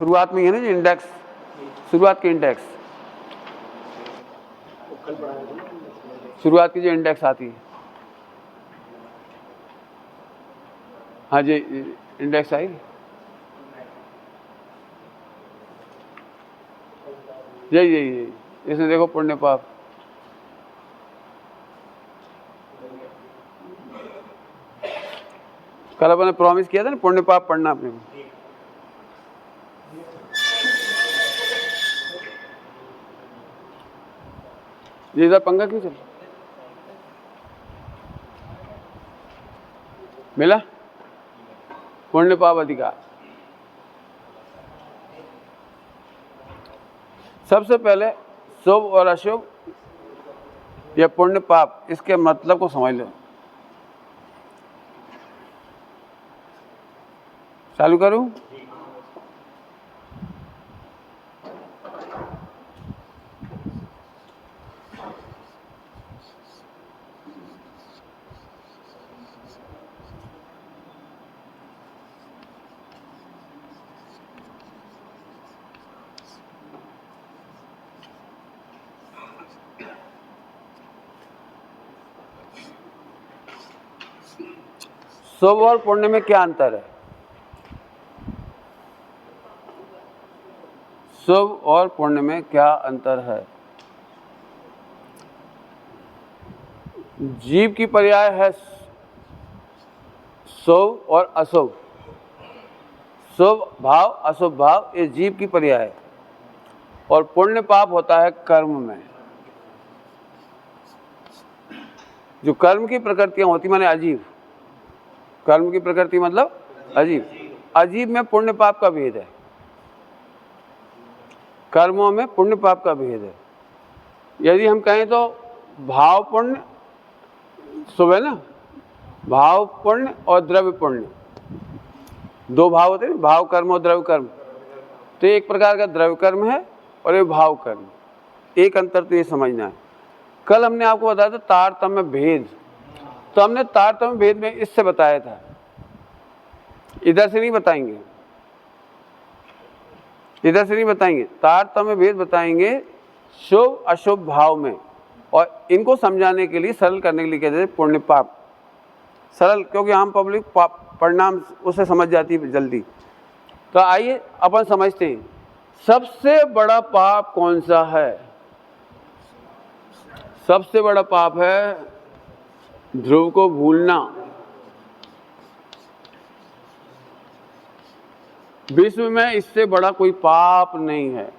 शुरुआत में है ना जो इंडेक्स, शुरुआत की इंडेक्स, शुरुआत की जो इंडेक्स आती है, हाँ जी इंडेक्स आई, यही इसमें देखो पुण्य पाप, कल अपने प्रॉमिस किया था ना पुण्य पाप पढ़ना अपने को। ये इधर पंखा क्यों चल मिला? पुण्य पाप अधिकार। सबसे पहले शुभ और अशुभ या पुण्य पाप, इसके मतलब को समझ लो। चालू करूं? शुभ और पुण्य में क्या अंतर है? शुभ और पुण्य में क्या अंतर है? जीव की पर्याय है शुभ और अशुभ। शुभ भाव अशुभ भाव ये जीव की पर्याय है, और पुण्य पाप होता है कर्म में। जो कर्म की प्रकृतियां होती माने अजीब, कर्म की प्रकृति मतलब अजीब, अजीब में पुण्य पाप का भेद है, कर्मों में पुण्य पाप का भेद है। यदि हम कहें तो भाव पुण्य शुभ है ना, भाव पुण्य और द्रव्य पुण्य, दो भाव होते हैं, भाव कर्म और द्रव्य कर्म। तो एक प्रकार का द्रव्य कर्म है और ये भाव कर्म। एक अंतर तो ये समझना है। कल हमने आपको बताया था तारतम्य भेद, तो हमने तारतम्य भेद में इससे बताया था, इधर से नहीं बताएंगे, इधर से नहीं बताएंगे, तारतम्य भेद बताएंगे शुभ अशुभ भाव में। और इनको समझाने के लिए, सरल करने के लिए कहते हैं पुण्य पाप। सरल क्योंकि आम पब्लिक परिणाम उसे समझ जाती है जल्दी। तो आइए अपन समझते हैं सबसे बड़ा पाप कौन सा है। सबसे बड़ा पाप है ध्रुव को भूलना। विश्व में इससे बड़ा कोई पाप नहीं है।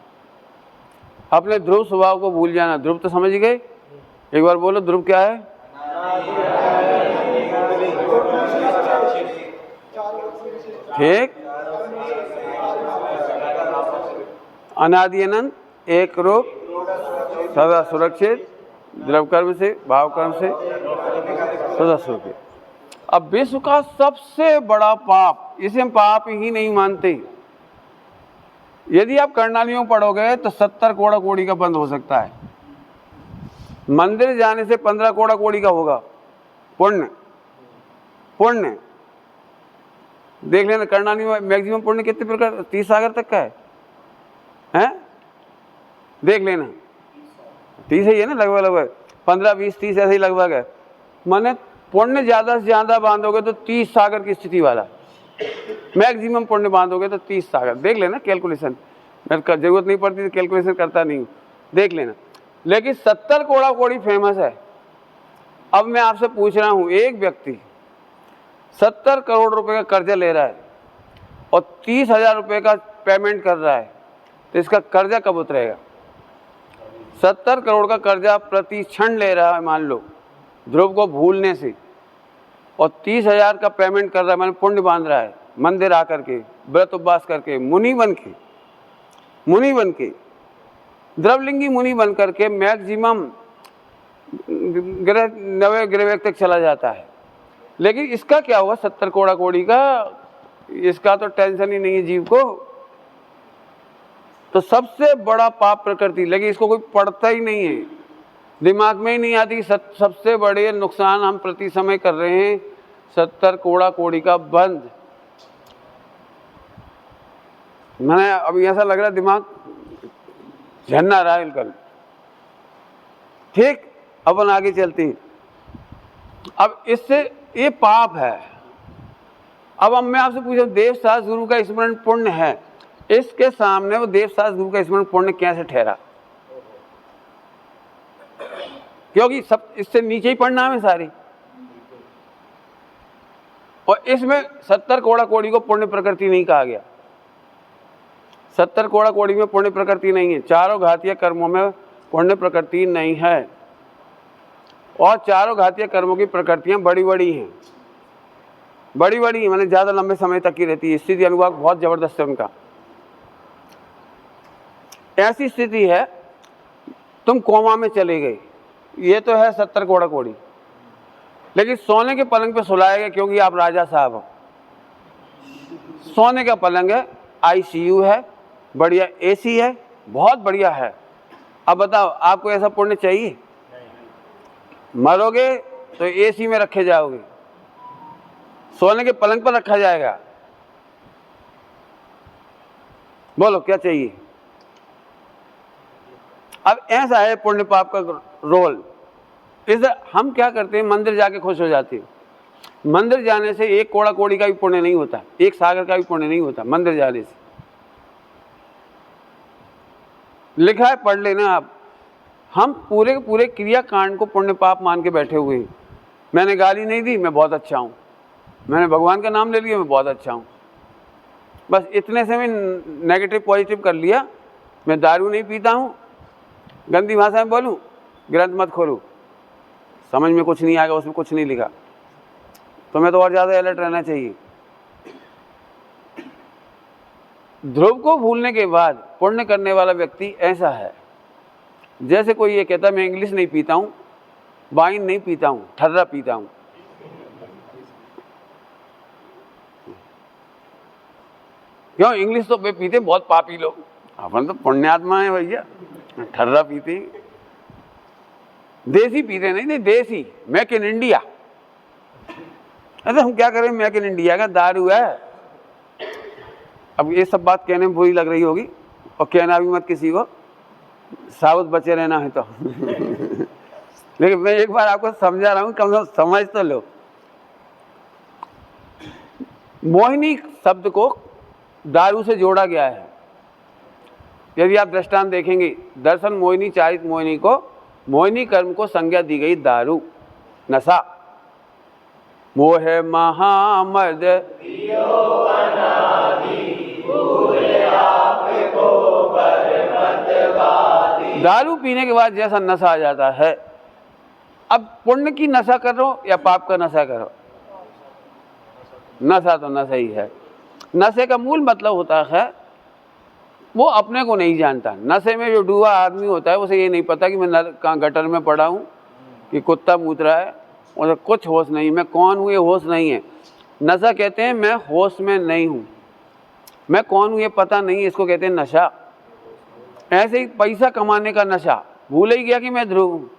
अपने ध्रुव स्वभाव को भूल जाना। ध्रुव तो समझ गए? एक बार बोलो ध्रुव क्या है? ठीक, अनादि अनंत एक रूप सदा सुरक्षित, द्रव्य कर्म से भाव कर्म से सदा सुरक्षित। अब विश्व का सबसे बड़ा पाप, इसे हम पाप ही नहीं मानते। यदि आप कर्णालियों पढ़ोगे तो 70 कोड़ा कोड़ी का बंद हो सकता है। मंदिर जाने से 15 कोड़ा कोड़ी का होगा पुण्य। पुण्य देख लेना, कर्णालियों में मैक्सिमम पुण्य कितने प्रकार, 30 सागर तक का है? देख लेना 30 ही है ना, लगभग लगभग 15 20 30 ऐसे ही लगभग है। माने पुण्य ज्यादा से ज्यादा बांधोगे तो 30 सागर की स्थिति वाला, मैक्सिमम पुण्य बांधोगे तो 30 सागर। देख लेना कैलकुलेशन, मेरे जरूरत नहीं पड़ती तो कैलकुलेशन करता नहीं हूँ, देख लेना। लेकिन 70 कोड़ा कोड़ी फेमस है। अब मैं आपसे पूछ रहा हूँ, एक व्यक्ति 70 करोड़ रुपए का कर्जा ले रहा है और 30,000 रुपए का पेमेंट कर रहा है, तो इसका कर्जा कब उतरेगा? 70 करोड़ का कर्जा प्रति क्षण ले रहा है मान लो ध्रुव को भूलने से, और 30,000 का पेमेंट कर रहा है, माने पुण्य बांध रहा है, मंदिर आकर के व्रत उपवास करके मुनि बन के द्रवलिंगी मुनि बन करके मैक्सिमम ग्रह 90 ग्रह तक चला जाता है। लेकिन इसका क्या हुआ 70 कोड़ा कोड़ी का? इसका तो टेंशन ही नहीं है जीव को। तो सबसे बड़ा पाप प्रकृति, लेकिन इसको कोई पढ़ता ही नहीं है, दिमाग में ही नहीं आती। सबसे बड़े नुकसान हम प्रति समय कर रहे हैं 70 कोड़ा कोड़ी का बंद। मैंने अभी ऐसा लग रहा दिमाग झरना रहा है कल। ठीक, अपन आगे चलते हैं। अब इससे ये पाप है। अब मैं आपसे पूछूं, देवशास्त्र गुरु का स्मरण पुण्य है, इसके सामने वो देवशास्त्र गुरु का स्मरण पुण्य कैसे ठहरा? क्योंकि सब इससे नीचे ही परिणाम है सारी। और इसमें 70 कोड़ा कोड़ी को पुण्य प्रकृति नहीं कहा गया। 70 कोड़ा कोड़ी में पुण्य प्रकृति नहीं है। चारों घातीय कर्मों में पुण्य प्रकृति नहीं है। और चारों घातीय कर्मों की प्रकृतियां बड़ी बड़ी हैं, बड़ी बड़ी हैं, मतलब ज़्यादा लंबे समय तक की रहती है। स्थिति अनुभाग बहुत ज़बरदस्त है उनका। ऐसी स्थिति है, तुम कोमा में चले गए, ये तो है 70 कोड़ा कोड़ी, लेकिन सोने के पलंग पे सुलाए गए क्योंकि आप राजा साहब हो। सोने का पलंग है, ICU है, बढ़िया AC है, बहुत बढ़िया है। अब बताओ, आपको ऐसा पुण्य चाहिए? मरोगे तो AC में रखे जाओगे, सोने के पलंग पर रखा जाएगा। बोलो क्या चाहिए? अब ऐसा है पुण्य पाप का रोल। इस हम क्या करते हैं, मंदिर जाके खुश हो जाते हैं। मंदिर जाने से एक कोड़ा कोड़ी का भी पुण्य नहीं होता, एक सागर का भी पुण्य नहीं होता मंदिर जाने से। लिखा है, पढ़ लेना आप। हम पूरे के पूरे क्रियाकांड को पुण्य पाप मान के बैठे हुए हैं। मैंने गाली नहीं दी, मैं बहुत अच्छा हूँ। मैंने भगवान का नाम ले लिया, मैं बहुत अच्छा हूँ। बस इतने से मैं नेगेटिव पॉजिटिव कर लिया। मैं दारू नहीं पीता हूँ, गंदी भाषा में बोलूँ, ग्रंथ मत खोलूँ, समझ में कुछ नहीं आएगा, उसमें कुछ नहीं लिखा। तुम्हें तो और ज़्यादा अलर्ट रहना चाहिए। ध्रुव को भूलने के बाद पुण्य करने वाला व्यक्ति ऐसा है, जैसे कोई ये कहता मैं इंग्लिश नहीं पीता हूँ, वाइन नहीं पीता हूँ, ठर्रा पीता हूँ। क्यों? इंग्लिश तो पीते बहुत पापी लोग, अपन तो पुण्यात्मा है भैया, ठर्रा पीते। देसी पीते नहीं, देसी, मेक इन इंडिया। अरे हम क्या करें, मेक इन इंडिया का दारू है। अब ये सब बात कहने में बुरी लग रही होगी, और कहना भी मत किसी को, साबुत बचे रहना है तो लेकिन मैं एक बार आपको समझा रहा हूँ, कम से कम समझ तो लो। मोहिनी शब्द को दारू से जोड़ा गया है। यदि आप दृष्टांत देखेंगे, दर्शन मोहिनी चारित मोहिनी को, मोहिनी कर्म को संज्ञा दी गई दारू, नशा। मोह महामद दारू पीने के बाद जैसा नशा आ जाता है। अब पुण्य की नशा करो या पाप का नशा करो, नशा तो नशा ही है। नशे का मूल मतलब होता है वो अपने को नहीं जानता। नशे में जो डूबा आदमी होता है उसे ये नहीं पता कि मैं कहाँ गटर में पड़ा हूँ, कि कुत्ता मूत रहा है, उसे कुछ होश नहीं, मैं कौन हूँ ये होश नहीं है। नशा कहते हैं मैं होश में नहीं हूँ, मैं कौन हूँ ये पता नहीं, इसको कहते हैं नशा। ऐसे ही पैसा कमाने का नशा, भूल ही गया कि मैं ध्रुव हूँ।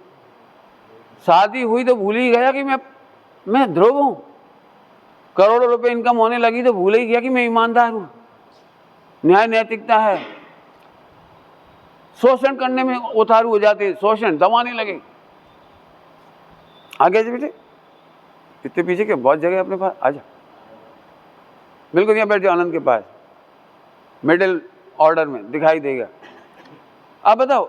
शादी हुई तो भूल ही गया कि मैं ध्रुव हूँ। करोड़ों रुपए इनकम होने लगी तो भूल ही गया कि मैं ईमानदार हूँ, न्याय नैतिकता है। शोषण करने में उतारू हो जाते, शोषण दबाने लगे। आगे जी बेटे, इतने पीछे के बहुत जगह अपने पास, आजा बिल्कुल यहाँ बैठ जाओ, आनंद के पास, मिडिल ऑर्डर में दिखाई देगा। अब बताओ,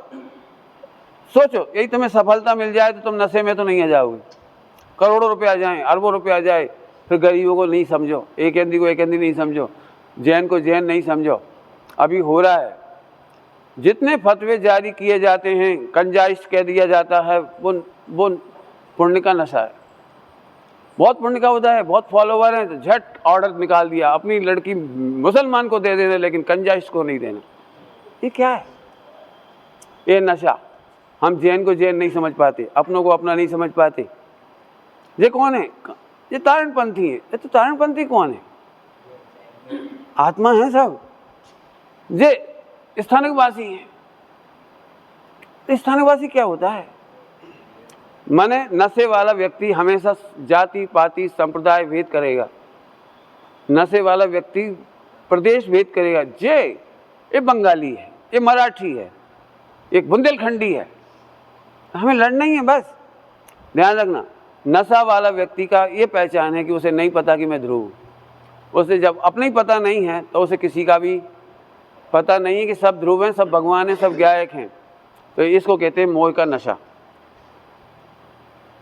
सोचो यही तुम्हें सफलता मिल जाए तो तुम नशे में तो नहीं आ जाओगे। करोड़ों रुपए आ जाएं, अरबों रुपए आ जाए, फिर गरीबों को नहीं समझो, एक हिंदी को एक हिंदी नहीं समझो, जैन को जैन नहीं समझो। अभी हो रहा है, जितने फतवे जारी किए जाते हैं, कंजाइश कह दिया जाता है, वो पुण्य का नशा है। बहुत पुण्य का होता है, बहुत फॉलोवर हैं तो झट ऑर्डर निकाल दिया, अपनी लड़की मुसलमान को दे देना लेकिन कंजाइश को नहीं देना। ये क्या है? ये नशा। हम जैन को जैन नहीं समझ पाते, अपनों को अपना नहीं समझ पाते। ये कौन है? ये तारणपंथी है। ये तो तारणपंथी कौन है? आत्मा है सब। ये स्थानकवासी है। स्थानकवासी क्या होता है? माने नशे वाला व्यक्ति हमेशा जाति पाति संप्रदाय भेद करेगा। नशे वाला व्यक्ति प्रदेश भेद करेगा, ये बंगाली है, ये मराठी है, एक बुंदेलखंडी है, हमें लड़ना ही है बस। ध्यान रखना, नशा वाला व्यक्ति का ये पहचान है कि उसे नहीं पता कि मैं ध्रुव हूँ। उसे जब अपने ही पता नहीं है तो उसे किसी का भी पता नहीं है कि सब ध्रुव हैं, सब भगवान हैं, सब गायक हैं। तो इसको कहते हैं मोह का नशा।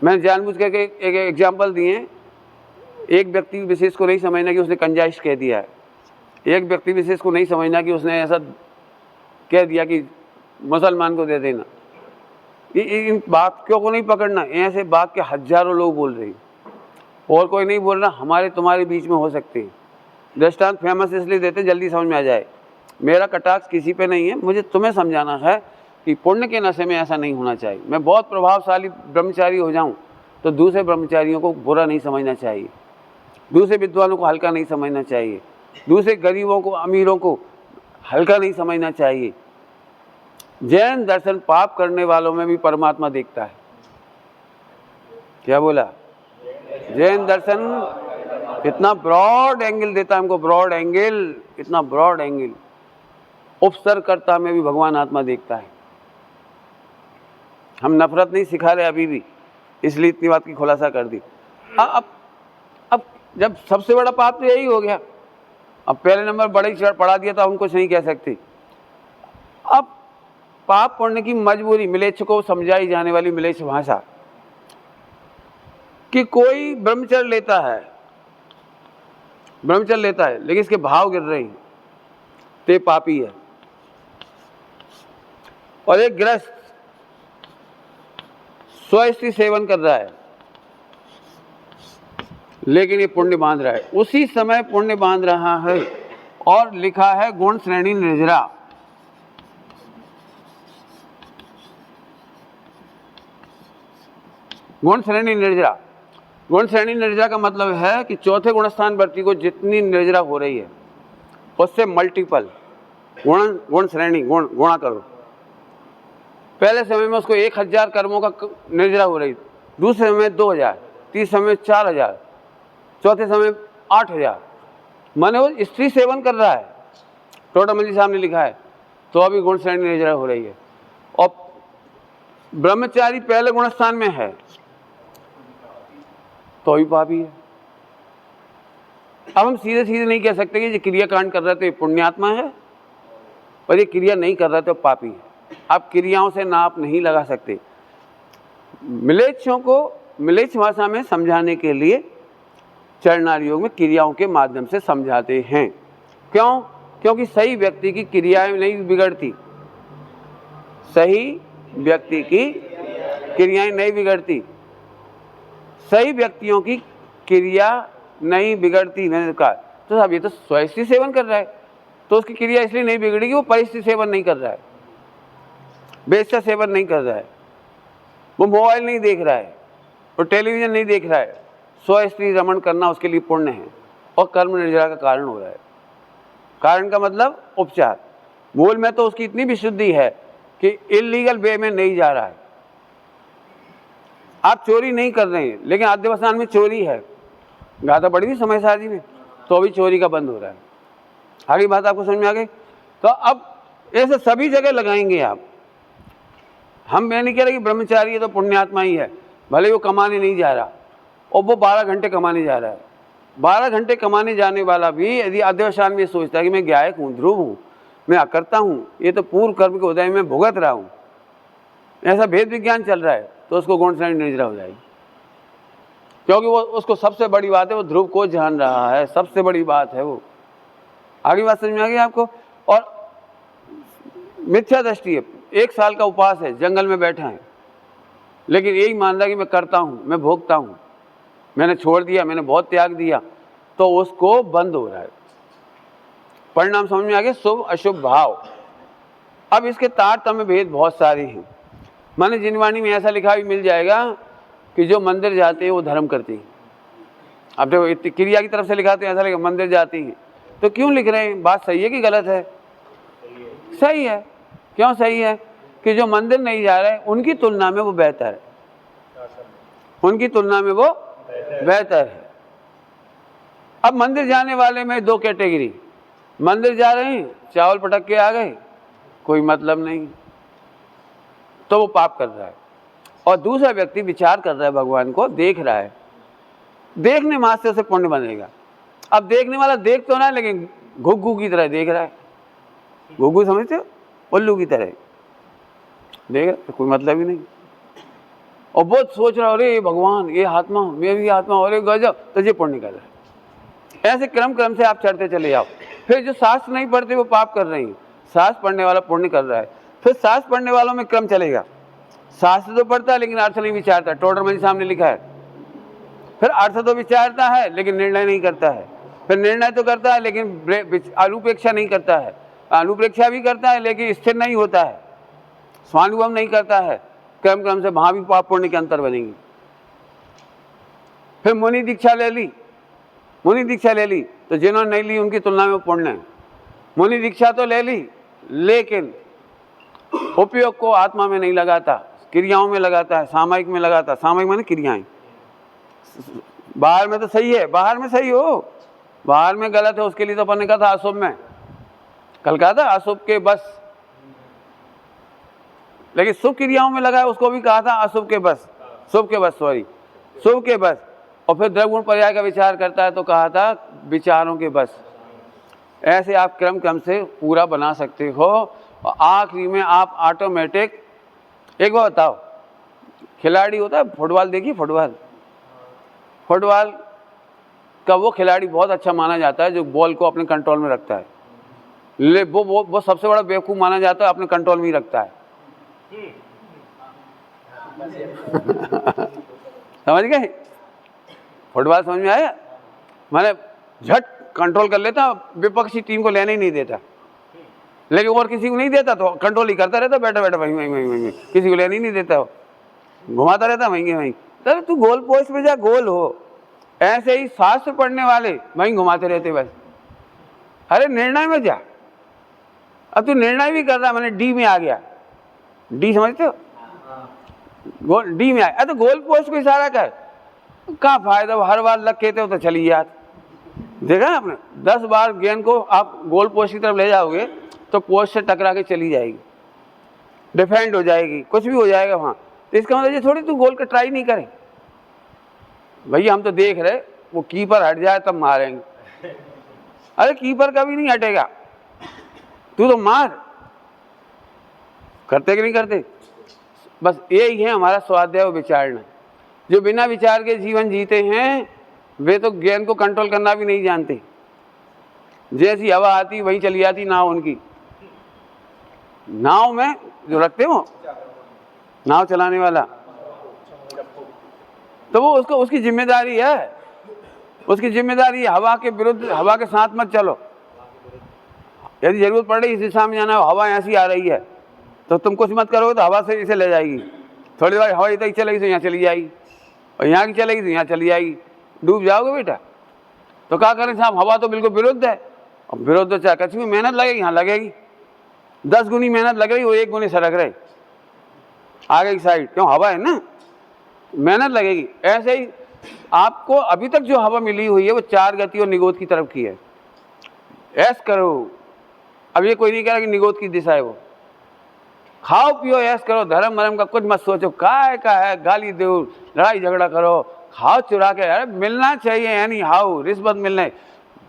मैंने जानबूझ करके एक एग्जाम्पल दिए। एक व्यक्ति विशेष को नहीं समझना कि उसने कंजाइश कह दिया है, एक व्यक्ति विशेष को नहीं समझना कि उसने ऐसा कह दिया कि मुसलमान को दे देना। इन वाक्यों को नहीं पकड़ना, ऐसे वाक्य हजारों लोग बोल रहे हैं और कोई नहीं बोल रहा, हमारे तुम्हारे बीच में हो सकते हैं। दृष्टांत फेमस इसलिए देते जल्दी समझ में आ जाए। मेरा कटाक्ष किसी पे नहीं है, मुझे तुम्हें समझाना है कि पुण्य के नशे में ऐसा नहीं होना चाहिए। मैं बहुत प्रभावशाली ब्रह्मचारी हो जाऊं तो दूसरे ब्रह्मचारियों को बुरा नहीं समझना चाहिए, दूसरे विद्वानों को हल्का नहीं समझना चाहिए, दूसरे गरीबों को अमीरों को हल्का नहीं समझना चाहिए। जैन दर्शन पाप करने वालों में भी परमात्मा देखता है। क्या बोला? जैन दर्शन इतना ब्रॉड एंगल देता है हमको, ब्रॉड एंगल, इतना ब्रॉड एंगल। उपसर्गकर्ता में भी भगवान आत्मा देखता है। हम नफरत नहीं सिखा रहे अभी भी, इसलिए इतनी बात की खुलासा कर दी। अब जब सबसे बड़ा पाप तो यही हो गया, अब पहले नंबर बड़े ही पढ़ा दिया तो हम कुछ नहीं कह सकते। अब पाप पढ़ने की मजबूरी, मिलेच्छ को समझाई जाने वाली मिलेच्छ भाषा कि कोई ब्रह्मचर्य लेता है लेकिन इसके भाव गिर रहे हैं तो पापी है। और एक गृहस्थ स्वस्त्री सेवन कर रहा है लेकिन ये पुण्य बांध रहा है, उसी समय पुण्य बांध रहा है। और लिखा है गुण श्रेणी निर्जरा। गुण श्रेणी निर्जरा, गुण श्रेणी निर्जरा का मतलब है कि चौथे गुणस्थान वर्ती को जितनी निर्जरा हो रही है उससे मल्टीपल गुण श्रेणी गुणा करो। पहले समय में उसको 1000 कर्मों का निर्जरा हो रही, दूसरे समय 2000, तीसरे समय 4000, चौथे समय 8000। माने वो स्त्री सेवन कर रहा है, टोटामल जी साहब ने लिखा है, तो अभी गुण श्रेणी निर्जरा हो रही है। और ब्रह्मचारी पहले गुणस्थान में है तो भी पापी है। अब हम सीधे सीधे नहीं कह सकते कि ये क्रियाकांड कर रहा है तो ये पुण्यात्मा है और ये क्रिया नहीं कर रहा तो पापी है। आप क्रियाओं से नाप नहीं लगा सकते। मिलेच्छों को मिलेच्छ भाषा में समझाने के लिए चरणार योग में क्रियाओं के माध्यम से समझाते हैं। क्यों? क्योंकि सही व्यक्ति की क्रियाएं नहीं बिगड़ती, सही व्यक्ति की क्रियाएं नहीं बिगड़ती, सही व्यक्तियों की क्रिया नहीं बिगड़ती। मैंने कहा तो साहब ये तो स्वस्त्री सेवन कर रहा है तो उसकी क्रिया इसलिए नहीं बिगड़ेगी, वो परिस्थिति सेवन नहीं कर रहा है, बेस्ता सेवन नहीं कर रहा है, वो मोबाइल नहीं देख रहा है, वो टेलीविजन नहीं देख रहा है। स्वस्त्री रमण करना उसके लिए पुण्य है और कर्म निर्जरा का कारण हो रहा है। कारण का मतलब उपचार। मूल में तो उसकी इतनी विशुद्धि है कि इलीगल वे में नहीं जा रहा है। आप चोरी नहीं कर रहे हैं लेकिन आद्यवसान में चोरी है, गाथा पड़ी थी समय शादी में, तो अभी चोरी का बंद हो रहा है। आगे बात आपको समझ में आ गई? तो अब ऐसे सभी जगह लगाएंगे आप। हम मैं नहीं कह रहे कि ब्रह्मचारी है तो पुण्यात्मा ही है, भले वो कमाने नहीं जा रहा और वो 12 घंटे कमाने जा रहा है। 12 घंटे कमाने जाने वाला भी यदि आद्यवसान में सोचता है कि मैं गायक हूँ, ध्रुव हूँ, मैं अकर्ता हूँ, ये तो पूर्व कर्म के उदय में भुगत रहा हूँ, ऐसा भेद विज्ञान चल रहा है, तो उसको गुण श्रेणी निर्जरा हो जाएगी। क्योंकि वो उसको सबसे बड़ी बात है, वो ध्रुव को जान रहा है, सबसे बड़ी बात है वो। आगे बात समझ में आ गई आपको? और मिथ्या दृष्टि है, 1 साल का उपवास है, जंगल में बैठा है, लेकिन यही मान रहा है कि मैं करता हूँ, मैं भोगता हूँ, मैंने छोड़ दिया, मैंने बहुत त्याग दिया, तो उसको बंद हो रहा है। परिणाम समझ में आ गया? शुभ अशुभ भाव। अब इसके तारतम्य भेद बहुत सारे हैं। माने जिनवाणी में ऐसा लिखा भी मिल जाएगा कि जो मंदिर जाते हैं वो धर्म करते हैं। अब देखो क्रिया की तरफ से लिखाते हैं, ऐसा लिखा मंदिर जाती हैं, तो क्यों लिख रहे हैं? बात सही है कि गलत है? सही है। क्यों सही है? कि जो मंदिर नहीं जा रहे हैं उनकी तुलना में वो बेहतर है, उनकी तुलना में वो बेहतर है। अब मंदिर जाने वाले में 2 कैटेगरी, मंदिर जा रहे हैं, चावल पटक के आ गए, कोई मतलब नहीं, तो वो पाप कर रहा है। और दूसरा व्यक्ति विचार कर रहा है, भगवान को देख रहा है, देखने मात्र से उसे पुण्य बनेगा। अब देखने वाला देख तो ना, लेकिन घुग्गू की तरह देख रहा है। घुग्गू समझते हो, उल्लू की तरह देख रहा है, कोई मतलब ही नहीं। और बहुत सोच रहा, अरे भगवान ये आत्मा, मैं भी आत्मा, अरे गजब, तो ये पुण्य कर रहा है। ऐसे क्रम क्रम से आप चढ़ते चले जाओ। फिर जो शास्त्र नहीं पढ़ते वो पाप कर रहे हैं, शास्त्र पढ़ने वाला पुण्य कर रहा है। फिर शास्त्र पढ़ने वालों में क्रम चलेगा, शास्त्र तो पढ़ता है लेकिन अर्थ नहीं विचारता, टोडरमल सामने लिखा है। फिर अर्थ तो विचारता है लेकिन निर्णय नहीं करता है। फिर निर्णय तो करता है लेकिन अनुपेक्षा नहीं करता है, अनुप्रेक्षा भी करता है लेकिन स्थिर नहीं होता है, स्वानुभव नहीं करता है। क्रम क्रम से वहां भी पाप पुण्य के अंतर बनेंगे। फिर मुनि दीक्षा ले ली, मुनि दीक्षा ले ली तो जिन्होंने नहीं ली उनकी तुलना में पुण्य है। मुनि दीक्षा तो ले ली लेकिन उपयोग को आत्मा में नहीं लगाता, क्रियाओं में लगाता है, सामायिक में लगाता। सामायिक माने क्रियाएं। बाहर में तो सही है, बाहर में सही हो, बाहर में गलत है, उसके लिए तो अपन ने कहा था अशुभ में, कल कहा था अशुभ के बस, लेकिन शुभ क्रियाओं में लगा उसको भी कहा था अशुभ के बस, शुभ के बस, सॉरी शुभ के बस। और फिर द्रव्यगुण पर्याय का विचार करता है तो कहा था विचारों के बस। ऐसे आप क्रम क्रम से पूरा बना सकते हो और आखिरी में आप ऑटोमेटिक। एक बार बताओ, खिलाड़ी होता है फुटबॉल, देखिए फुटबॉल, फुटबॉल का वो खिलाड़ी बहुत अच्छा माना जाता है जो बॉल को अपने कंट्रोल में रखता है। वो सबसे बड़ा बेवकूफ़ माना जाता है, अपने कंट्रोल में ही रखता है। समझ गए? फुटबॉल समझ में आया? मैंने झट कंट्रोल कर लेता, विपक्षी टीम को लेने ही नहीं देता, लेकिन और किसी को नहीं देता तो कंट्रोल ही करता रहता, बैठा बैठा वहीं वहीं वहीं वहीं, किसी को लेने ही नहीं देता, घुमाता रहता वहीं वहीं। तो तू गोल पोस्ट पे जा, गोल हो। ऐसे ही शास्त्र पढ़ने वाले वहीं घुमाते रहते बस। अरे निर्णय में जा, अब तू निर्णय भी कर रहा, मैंने डी में आ गया, डी समझते हो, गोल डी में आया तो गोल पोस्ट को इशारा कर, क्या फायदा, हर बार लग कहते हो तो चली यार। देखा ना आपने, 10 बार गेंद को आप गोल पोस्ट की तरफ ले जाओगे तो पोस्ट से टकरा के चली जाएगी, डिफेंड हो जाएगी, कुछ भी हो जाएगा वहाँ। तो इसका मतलब ये थोड़ी तू गोल का ट्राई नहीं करे, भैया हम तो देख रहे वो कीपर हट जाए तब मारेंगे। अरे कीपर कभी नहीं हटेगा, तू तो मार। करते कि नहीं करते? बस यही है हमारा स्वाध्याय और विचारना। जो बिना विचार के जीवन जीते हैं वे तो ज्ञान को कंट्रोल करना भी नहीं जानते। जैसी हवा आती वहीं चली जाती नाव उनकी। नाव में जो रखते हो नाव चलाने वाला, तो वो उसको उसकी जिम्मेदारी है, उसकी जिम्मेदारी है हवा के विरुद्ध, हवा के साथ मत चलो। यदि जरूरत पड़ रही इस दिशा में जाना, हवा ऐसी आ रही है तो तुम कुछ मत करोगे तो हवा से इसे ले जाएगी। थोड़ी देर हवा इधर चलेगी तो यहाँ चली जाएगी, और यहाँ की चलेगी तो यहाँ चली जाएगी, डूब जाओगे बेटा। तो क्या करें साहब, हवा तो बिल्कुल विरुद्ध है, और विरुद्ध चाहे कच्छ में मेहनत लगेगी, यहाँ लगेगी 10 गुनी मेहनत लग रही, वो 1 गुनी सरक रही आगे की साइड, क्यों हवा है ना, मेहनत लगेगी। ऐसे ही आपको अभी तक जो हवा मिली हुई है वो 4 गति और निगोद की तरफ की है। ऐश करो, अब ये कोई नहीं कह रहा कि निगोद की दिशा है वो। खाओ पियो ऐश करो, धर्म मरम का कुछ मत सोचो, काय का है गाली दो, लड़ाई झगड़ा करो, खाओ चुरा के। अरे मिलना चाहिए यानी हाउ, रिश्वत मिलने,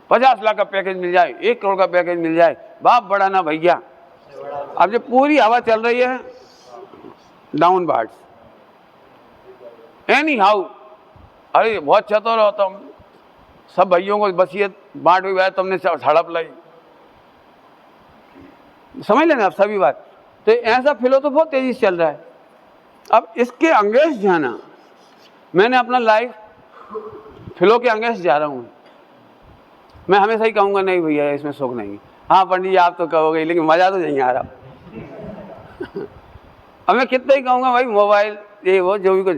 50 लाख का पैकेज मिल जाए, 1 करोड़ का पैकेज मिल जाए, बाप बड़ा ना भैया। अब जो पूरी हवा चल रही है डाउन वार्ड्स, एनी हाउ। अरे बहुत चतुर हो तुम, सब भाइयों को वसीयत बांट भी तुमने हड़प लाई, समझ लेना आप सभी बात। तो ऐसा फिलो तो बहुत तेजी से चल रहा है। अब इसके अंगेश जाना, मैंने अपना लाइफ फिलो के अंगेश जा रहा हूँ। मैं हमेशा ही कहूँगा नहीं भैया इसमें सुख नहीं। हाँ पंडित जी आप तो कहोगे, लेकिन मज़ा तो नहीं आ रहा। अब मैं कितना ही कहूँगा भाई मोबाइल ये वो जो भी कुछ,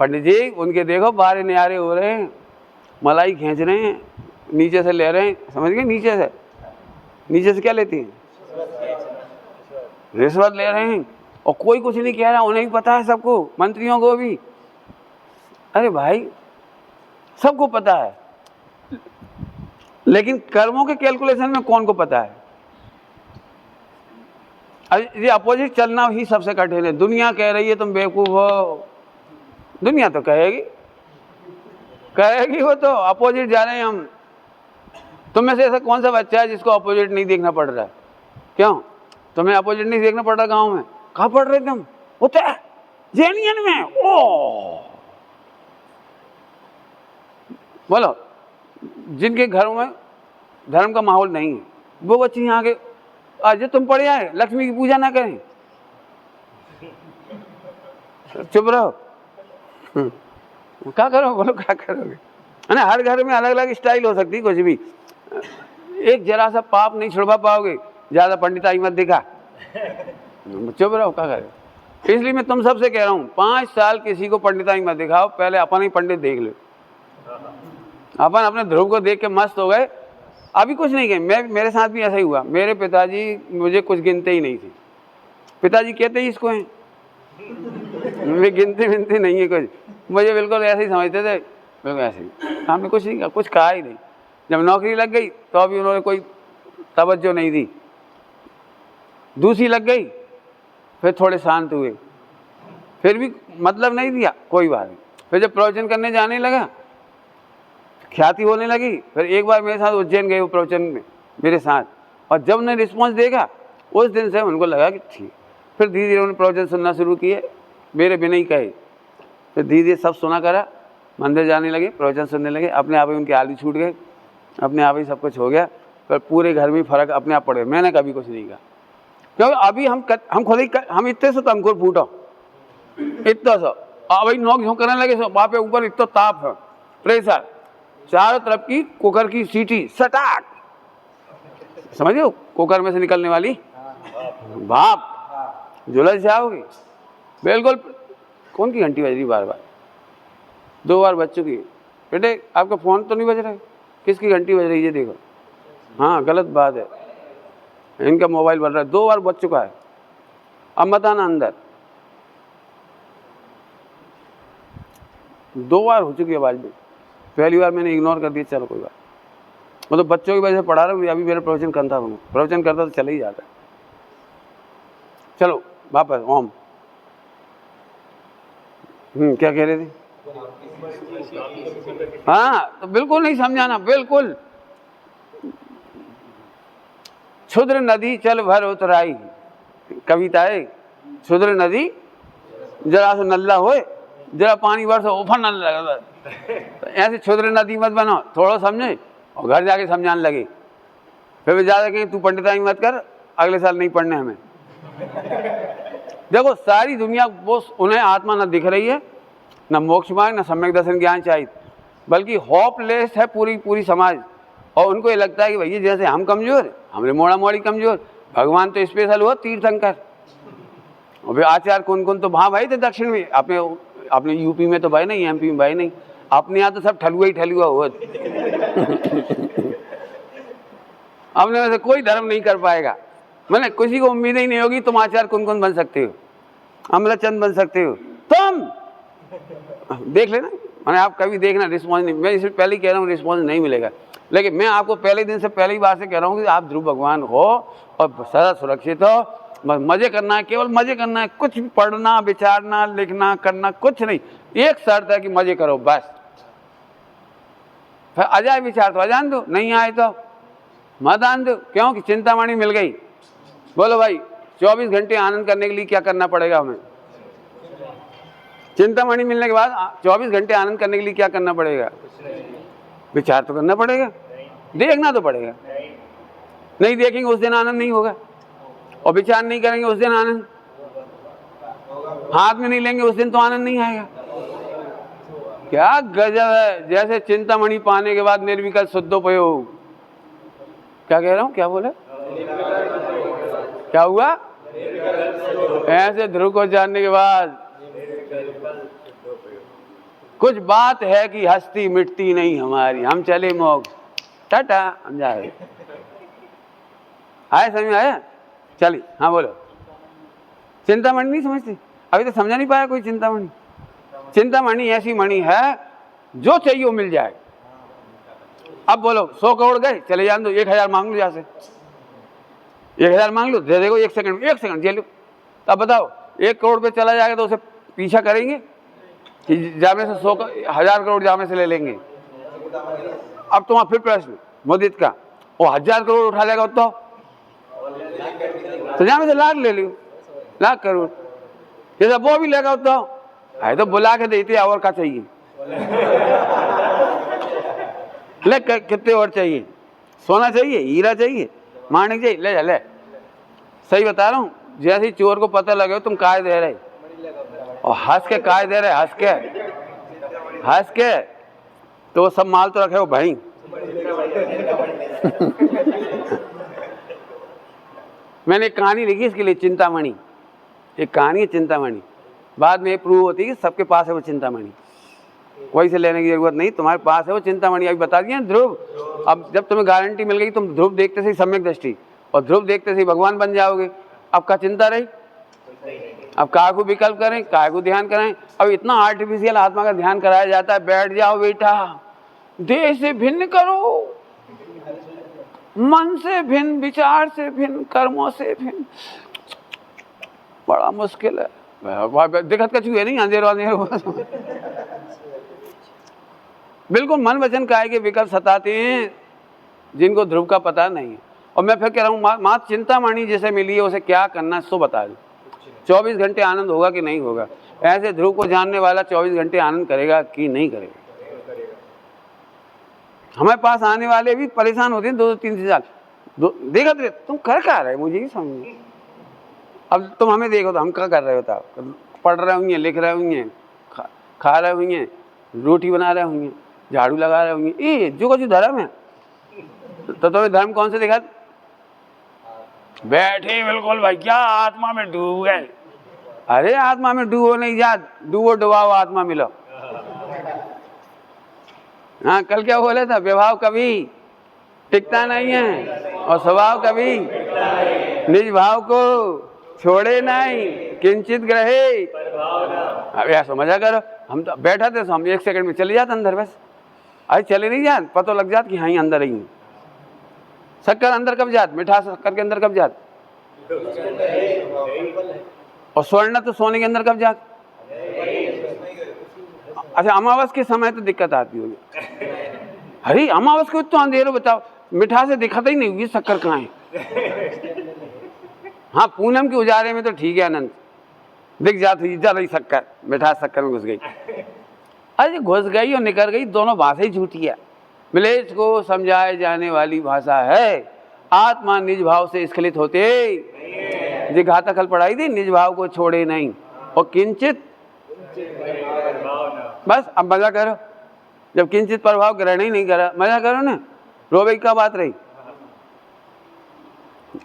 पंडित जी उनके देखो बारे न्यारे हो रहे हैं, मलाई खींच रहे हैं, नीचे से ले रहे हैं, समझ गए, नीचे से क्या लेती हैं, रिश्वत ले रहे हैं, और कोई कुछ नहीं कह रहा, उन्हें भी पता है सबको, मंत्रियों को भी। अरे भाई सबको पता है, लेकिन कर्मों के कैलकुलेशन में कौन को पता है? ये अपोजिट चलना ही सबसे कठिन है। दुनिया कह रही है तुम बेवकूफ हो, दुनिया तो कहेगी वो तो अपोजिट जा रहे हैं हम। तुम में से ऐसा कौन सा बच्चा है जिसको अपोजिट नहीं देखना पड़ रहा है? क्यों तुम्हें अपोजिट नहीं देखना पड़ रहा? गांव में कहाँ पढ़ रहे तुम? होता है जेनियन में। ओ बोलो, जिनके घरों में धर्म का माहौल नहीं है वो बच्चे यहाँ आगे आज तुम पढ़े आए लक्ष्मी की पूजा ना करें, चुप रहो। क्या करो बोलो, क्या करोगे? है ना, हर घर में अलग अलग स्टाइल हो सकती है, कुछ भी एक जरा सा पाप नहीं छुड़वा पाओगे। ज्यादा पंडिताई मत दिखा, चुप रहो, क्या करे? इसलिए मैं तुम सबसे कह रहा हूँ 5 साल किसी को पंडिताई मत दिखाओ, पहले अपन ही पंडित देख लो। अपन अपने ध्रुव को देख के मस्त हो गए, अभी कुछ नहीं कहे। मेरे साथ भी ऐसा ही हुआ। मेरे पिताजी मुझे कुछ गिनते ही नहीं थे। पिताजी कहते ही इसको हैं, वे गिनते विनते नहीं है कुछ, मुझे बिल्कुल ऐसे ही समझते थे, बिल्कुल ऐसे ही। हमने कुछ नहीं कहा, कुछ कहा ही नहीं। जब नौकरी लग गई तो अभी उन्होंने कोई तवज्जो नहीं दी। दूसरी लग गई, फिर थोड़े शांत हुए, फिर भी मतलब नहीं दिया, कोई बात नहीं। फिर जब प्रवचन करने जाने लगा, ख्याति होने लगी, फिर एक बार मेरे साथ उज्जैन गए वो प्रवचन में मेरे साथ, और जब उन्होंने रिस्पॉन्स देखा उस दिन से उनको लगा कि ठीक। फिर धीरे धीरे उन्होंने प्रवचन सुनना शुरू किए, मेरे बिना ही कहे। फिर धीरे धीरे सब सुना करा, मंदिर जाने लगे, प्रवचन सुनने लगे, अपने आप ही उनके आलू छूट गए, अपने आप ही सब कुछ हो गया। फिर पूरे घर में फर्क अपने आप पड़ गया। मैंने कभी कुछ नहीं कहा, क्योंकि अभी हम खुद ही हम इतने से तो अंकुर फूटो, इतना सा अभी नोक झोंक करने लगे, वहाँ पे ऊपर इतना ताप है, प्रेशर, चारों तरफ की कुकर की सीटी सटाक, समझिए कुकर में से निकलने वाली भाप, झुलस जाओगे बिल्कुल। कौन की घंटी बज रही बार बार? 2 बार बज चुकी है। बेटे आपका फोन तो नहीं बज रहा है, किसकी घंटी बज रही है? देखो, हाँ गलत बात है, इनका मोबाइल बज रहा है। 2 बार बज चुका है, अब मत आना अंदर। 2 बार हो चुकी है आवाज में, पहली बार मैंने इग्नोर कर दिया, चलो कोई बात। मतलब बच्चों की वजह से पढ़ा रहा हूँ, अभी मेरा प्रवचन करता हूँ, प्रवचन करता तो चले ही जाता है। चलो वापस ओम। क्या कह रहे थे? हाँ तो बिल्कुल नहीं समझाना, बिल्कुल। क्षुद्र नदी चल भर उतराई, कविता है। क्षुद्र नदी जरा सा नल्ला होए, जरा पानी भर से उफर न लगा, तो ऐसे क्षुद्र नदी मत बनो, थोड़ा समझे और घर जाके समझाने लगे। फिर भी ज़्यादा कहीं तू पंडिताई मत कर, अगले साल नहीं पढ़ने हमें। देखो सारी दुनिया वो उन्हें आत्मा न दिख रही है, न मोक्ष मार्ग, न सम्यक दर्शन ज्ञान चाहिए, बल्कि होपलेस है पूरी समाज। और उनको ये लगता है कि भैया जैसे हम कमज़ोर, हमरे मोड़ा मोड़ी कमज़ोर, भगवान तो स्पेशल हुआ तीर्थंकर। और फिर आचार्य कौन तो वहाँ भाई थे दक्षिण में, अपने यूपी में तो भाई नहीं, एमपी में भाई नहीं, अपने यहाँ तो सब ठलुआ ही ठलुआ हुआ। अपने में से कोई धर्म नहीं कर पाएगा, मैंने किसी को उम्मीद ही नहीं होगी। तुम आचार्य कौन बन सकते हो? अमलाचंद बन सकते हो तुम, देख लेना। मैंने आप कभी देखना रिस्पॉन्स नहीं, मैं इससे पहले ही कह रहा हूँ रिस्पॉन्स नहीं मिलेगा। लेकिन मैं आपको पहले दिन से पहली बार से कह रहा हूँ कि आप ध्रुव भगवान हो और सदा सुरक्षित हो, मजे करना है, केवल मजे करना है, कुछ भी पढ़ना विचारना लिखना करना कुछ नहीं। एक शर्त है कि मजे करो बस। फिर आ जाए विचार तो आ जान दो, नहीं आए तो मत आन दो, क्योंकि चिंतामणि मिल गई। बोलो भाई 24 घंटे आनंद करने के लिए क्या करना पड़ेगा हमें? चिंतामणि मिलने के बाद 24 घंटे आनंद करने के लिए क्या करना पड़ेगा? विचार तो करना पड़ेगा, देखना तो पड़ेगा। नहीं देखेंगे उस दिन आनंद नहीं होगा, और विचार नहीं करेंगे उस दिन आनंद, हाथ में नहीं लेंगे उस दिन तो आनंद नहीं आएगा। क्या गजब है, जैसे चिंतामणि पाने के बाद निर्विकल्प शुद्धोपयोग। क्या कह रहा हूँ, क्या बोला, क्या हुआ? ऐसे ध्रुव को जानने के बाद कुछ बात है कि हस्ती मिटती नहीं हमारी, हम चले मोक्ष, टाटा, हम जा रहे। आया समझ आया? चलिए हाँ बोलो। चिंतामणि नहीं समझती, अभी तो समझा नहीं पाया कोई चिंतामणि। चिंतामणि ऐसी मणि है जो चाहिए वो मिल जाए। अब बोलो 100 करोड़ गए, चले जान दो, 1000 मांग लो, यहाँ से 1000 मांग लो, दे देगो 1 सेकंड, 1 सेकंड झेलो। तब बताओ 1 करोड़ पे चला जाएगा तो उसे पीछा करेंगे कि जामे से 1000 करोड़ जामे से ले लेंगे। अब तुम्हारा फिर प्रश्न मोदित का, वो 1000 करोड़ उठा लेगा तो जामे से लाख ले लियो, लाख करोड़, जैसा वो भी लेगा है तो बुला के देते और क्या चाहिए, ले कितने और चाहिए, सोना चाहिए, हीरा चाहिए, माणिक चाहिए, ले जा ले। सही बता रहा हूँ, जैसे ही चोर को पता लगे तुम काय दे रहे और हंस के काय दे रहे, हंस के तो सब माल तो रखे हो भाई। मैंने एक कहानी लिखी इसके लिए, चिंतामणि, एक कहानी है चिंतामणि, बाद में ये प्रूव होती है कि सबके पास है वो चिंतामणि, कोई से लेने की जरूरत नहीं, तुम्हारे पास है वो चिंतामणि। अभी बता दिया ध्रुव, अब जब तुम्हें गारंटी मिल गई तुम ध्रुव देखते से सम्यक दृष्टि और ध्रुव देखते से भगवान बन जाओगे, अब क्या चिंता रही, अब काय को विकल्प करें, काय को ध्यान कराएं। अब इतना आर्टिफिशियल आत्मा का ध्यान कराया जाता है, बैठ जाओ बेटा, देह से भिन्न करो, मन से भिन्न, विचार से भिन्न, कर्मों से भिन्न, बड़ा मुश्किल है। दिक्कत कछु है नहीं, अंधेरो बिल्कुल मन वचन काय के विकल्प सताते हैं जिनको ध्रुव का पता नहीं है। और मैं फिर कह रहा हूँ माँ चिंतामणि जिसे मिली है उसे क्या करना है सो बता दो, 24 घंटे आनंद होगा कि नहीं होगा। ऐसे ध्रुव को जानने वाला 24 घंटे आनंद करेगा कि नहीं करेगा। हमारे पास आने वाले भी परेशान होते हैं 2-3 साल, देखा रहे तुम कर क्या रहे, मुझे ही समझ। अब तुम हमें देखो तो हम क्या कर रहे होता, पढ़ रहे होंगे, लिख रहे होंगे, खा रहे होंगे, रोटी बना रहे होंगे, झाड़ू लगा रहे होंगे, ये जो कुछ धर्म है। तो तुम्हें धर्म कौन से दिखा, बैठे बिल्कुल भैया आत्मा में डूब गए। अरे आत्मा में डूबो नहीं जा, डूबो डुबाओ आत्मा मिलो। हाँ कल क्या बोले था, विभाव कभी टिकता नहीं है और स्वभाव कभी निज भाव को छोड़े नहीं, किंचित ग्रहे। अब ऐसा मजा करो, हम तो बैठा थे तो हम 1 सेकंड में चले जाते अंदर, बस अरे चले नहीं जात, पता लग जात कि हाँ अंदर ही। शक्कर अंदर कब जात, मिठास शक्कर के अंदर कब जात, और स्वर्ण तो सोने के अंदर कब जात। अच्छा अमावस के समय तो दिक्कत आती होगी, अरे अमावस को तो अंधेरो बताओ, मिठास से दिखाता ही नहीं हुई शक्कर कहाँ है। हाँ पूनम के उजारे में तो ठीक है, अनंत दिख जाती जा रही शक्कर, मिठास शक्कर में घुस गई। अरे घुस गई और निकल गई, दोनों भाषा ही झूठी है। मिलेच को समझाए जाने वाली भाषा है, आत्मा निज भाव से स्खलित होते, जी घाता कल पढ़ाई थी, निज भाव को छोड़े नहीं और किंचित, बस अब मजा करो। जब किंचित प्रभाव ग्रहण ही नहीं करा, मजा करो ना, रोबे क्या बात रही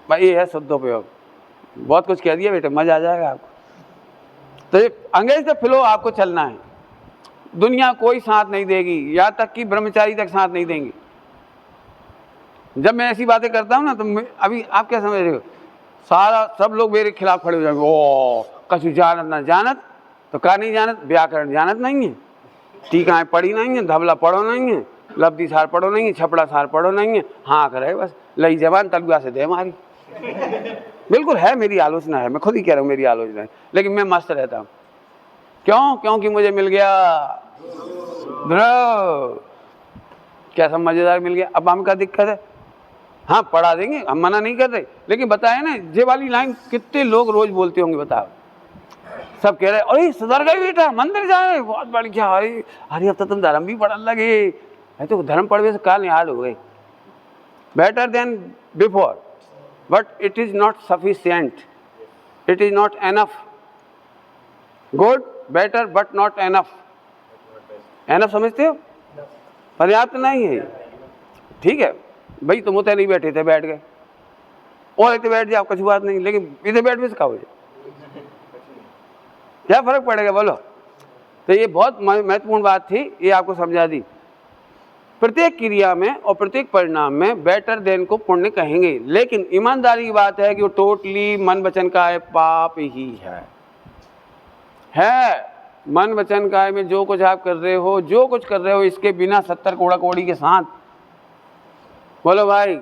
भाई, ये है शुद्धोपयोग। बहुत कुछ कह दिया बेटे, मजा आ जाएगा आपको। तो ये अंग्रेज से फ्लो आपको चलना है, दुनिया कोई साथ नहीं देगी, यहाँ तक कि ब्रह्मचारी तक साथ नहीं देंगे। जब मैं ऐसी बातें करता हूँ ना तो अभी आप क्या समझ रहे हो, सारा सब लोग मेरे खिलाफ खड़े हो जाएंगे, ओ कछु जानत ना जानत, तो का नहीं जानत, व्याकरण जानत नहीं है, टीकाएँ पढ़ी नहीं है, धबला पढ़ो नहीं है, लब्धि सार पढ़ो नहीं है, छपड़ा सार पढ़ो नहीं है, हाँ करे बस लई जबान तलुआ से दे मारी। बिल्कुल है, मेरी आलोचना है, मैं खुद ही कह रहा हूँ मेरी आलोचना है, लेकिन मैं मस्त रहता हूँ। क्यों? क्योंकि मुझे मिल गया ध्रुव, क्या सब मजेदार मिल गया। अब हम क्या दिक्कत है, हाँ पढ़ा देंगे, हम मना नहीं कर रहे, लेकिन बताए ना ये वाली लाइन कितने लोग रोज बोलते होंगे बताओ। सब कह रहे अरे सुधर गए बेटा, मंदिर जाए, बहुत बढ़िया, अरे अरे अब तो तुम धर्म भी पढ़ने लगे, तो धर्म पढ़ने से काल निहाल हो गए। Better than before, but it is not sufficient, it is not enough. Good, better but not enough. Enough समझते हो, पर्याप्त नहीं है, ठीक है भाई, तुम उतने नहीं बैठे थे, बैठ गए, और इतने बैठ जाओ कुछ बात नहीं, लेकिन इधर बैठ भी सिखाओ, क्या फर्क पड़ेगा बोलो। तो ये बहुत महत्वपूर्ण बात थी, ये आपको समझा दी। प्रत्येक क्रिया में और प्रत्येक परिणाम में बेटर देन को पुण्य कहेंगे, लेकिन ईमानदारी की बात है कि वो टोटली मन वचन काय पाप ही है। मन वचन काय में जो कुछ आप कर रहे हो, जो कुछ कर रहे हो, इसके बिना 70 कोड़ा कोड़ी के साथ बोलो भाई,